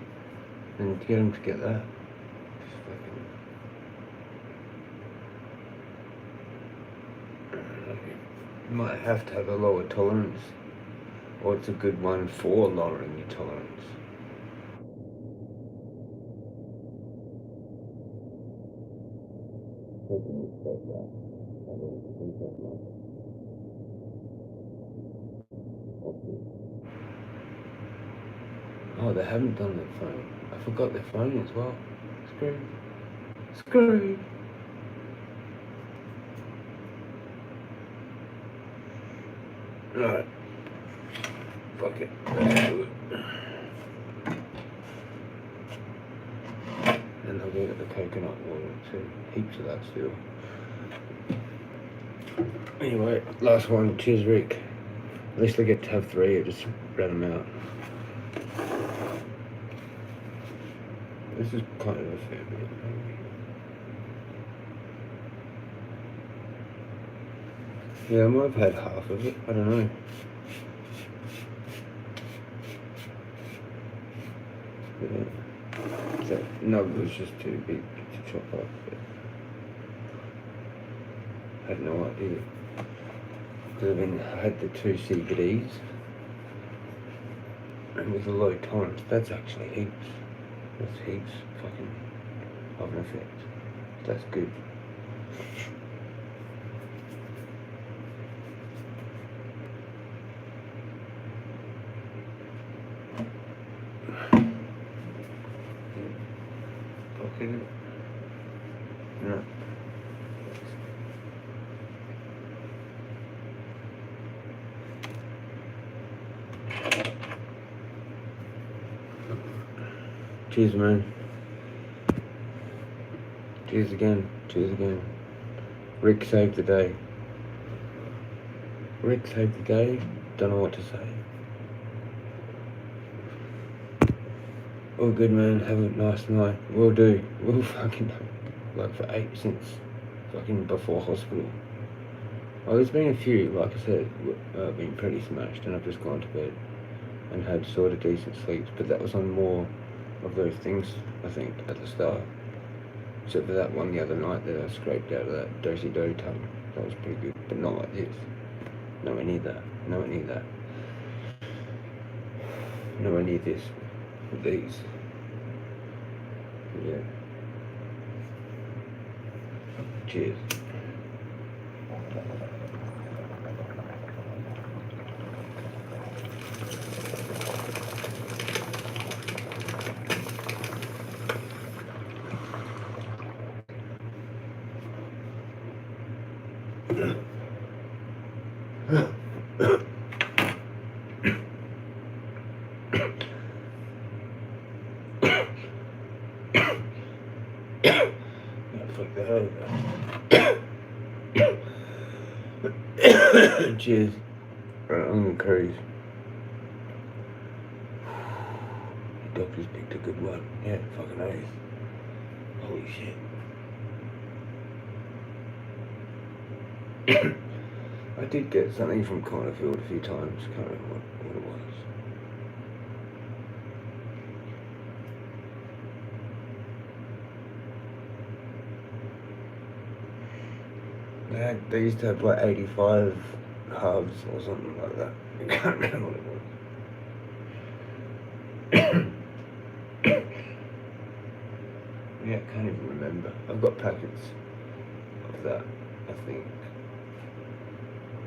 And get them to get that. Just fucking... You might have to have a lower tolerance. Or it's a good one for lowering your tolerance. Oh, they haven't done their phone. I forgot their phone as well. Screw. Screw. Alright. Fuck it. Let's do it. And I'll get the coconut water too. Heaps of that still. Anyway, last one. Cheers, Rick. At least I get to have 3. I just ran them out. This is kind of a fair bit. Yeah, I might have had half of it. I don't know. Yeah. That nug was just too big to chop up. But I had no idea. Because I had the 2 CBDs. And with a low tolerance, that's actually heaps. That's heaps fucking of an effect. That's good. Cheers, man. Cheers again. Cheers again. Rick saved the day. Rick saved the day. Don't know what to say. All good, man. Have a nice night. Will do. We'll fucking like for 8 since fucking before hospital. Well, there's been a few, like I said, been pretty smashed, and I've just gone to bed and had sort of decent sleeps, but that was on more of those things, I think, at the start. Except for that one the other night that I scraped out of that do-si-do tub. That was pretty good, but not like this. Nowhere near that. Nowhere near that. Nowhere near this. With these. Yeah. Cheers. Cheers. Right, I'm gonna cruise. The doctor's picked a good one. Yeah, fucking oath. Holy shit. I did get something from Cornerfield a few times. Can't remember what it was. They used to have like 85 halves or something like that. I can't remember what it was. Yeah, I can't even remember. I've got packets of that, I think.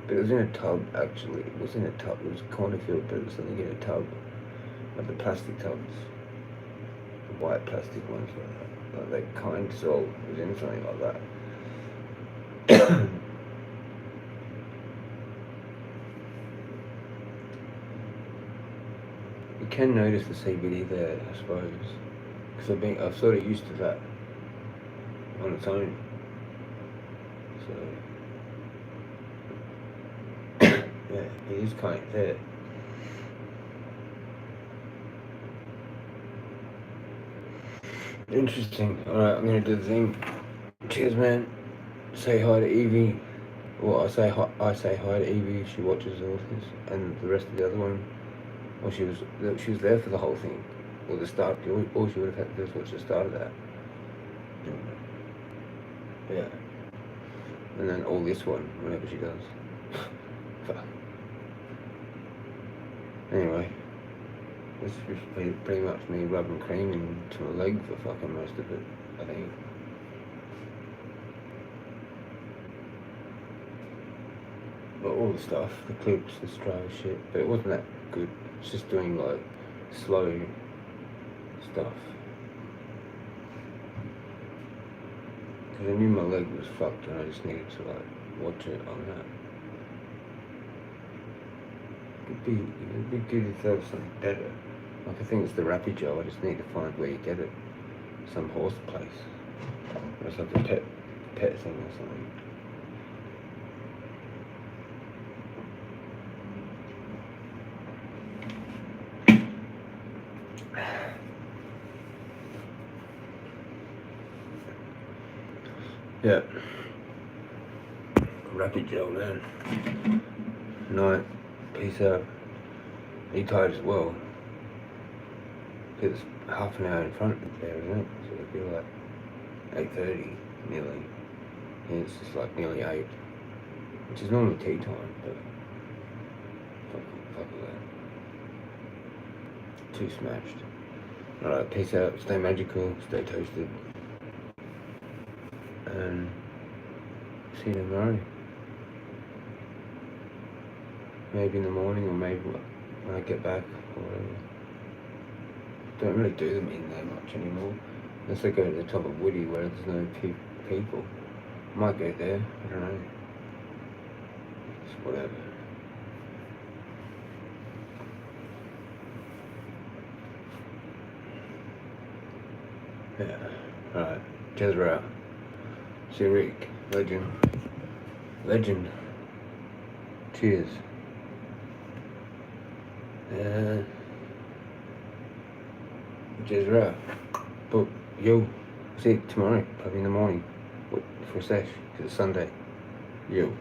But it was in a tub, actually. It was in a tub. It was Cornerfield, but it was something in a tub. Like the plastic tubs. The white plastic ones like that. Like that kind sold. It was in something like that. You can notice the CBD there, I suppose, because I've sort of used to that on its own. So yeah, it is kind of there. Interesting. All right, I'm gonna do the thing. Cheers, man. Say hi to Evie. Well, I say hi to Evie if she watches all this, and the rest of the other one. Well, she was there for the whole thing, or the start. All she would have had to do was watch the start of that. Yeah. And then all this one, whenever she does. Fuck. Anyway, this is pretty much me rubbing cream into my leg for fucking most of it, I think. But all the stuff, the clips, the Strava shit, but it wasn't that good. It's just doing like slow stuff. Because I knew my leg was fucked and I just needed to like watch it on that. It'd be good if there was something better. Like I think it's the Rapid Gel, I just need to find where you get it. Some horse place. Or it's like a pet thing or something. Yeah. Rapid Gel, man. Night. Peace out. Are you tired as well? It's half an hour in front there, isn't it? So it'd be like 8:30 nearly. And it's just like nearly 8. Which is normally tea time, but fuck that. Too smashed. Alright, peace out. Stay magical. Stay toasted. And see you tomorrow. Maybe in the morning or maybe when I get back or whatever. Don't really do them in there much anymore. Unless I go to the top of Woody where there's no people. Might go there, I don't know. Just whatever. Yeah. Alright. Jezza out. See you, Rick. Legend. Legend. Cheers. Jezza out. But, yo, see you tomorrow, probably in the morning. For a sesh, 'cause it's Sunday. Yo.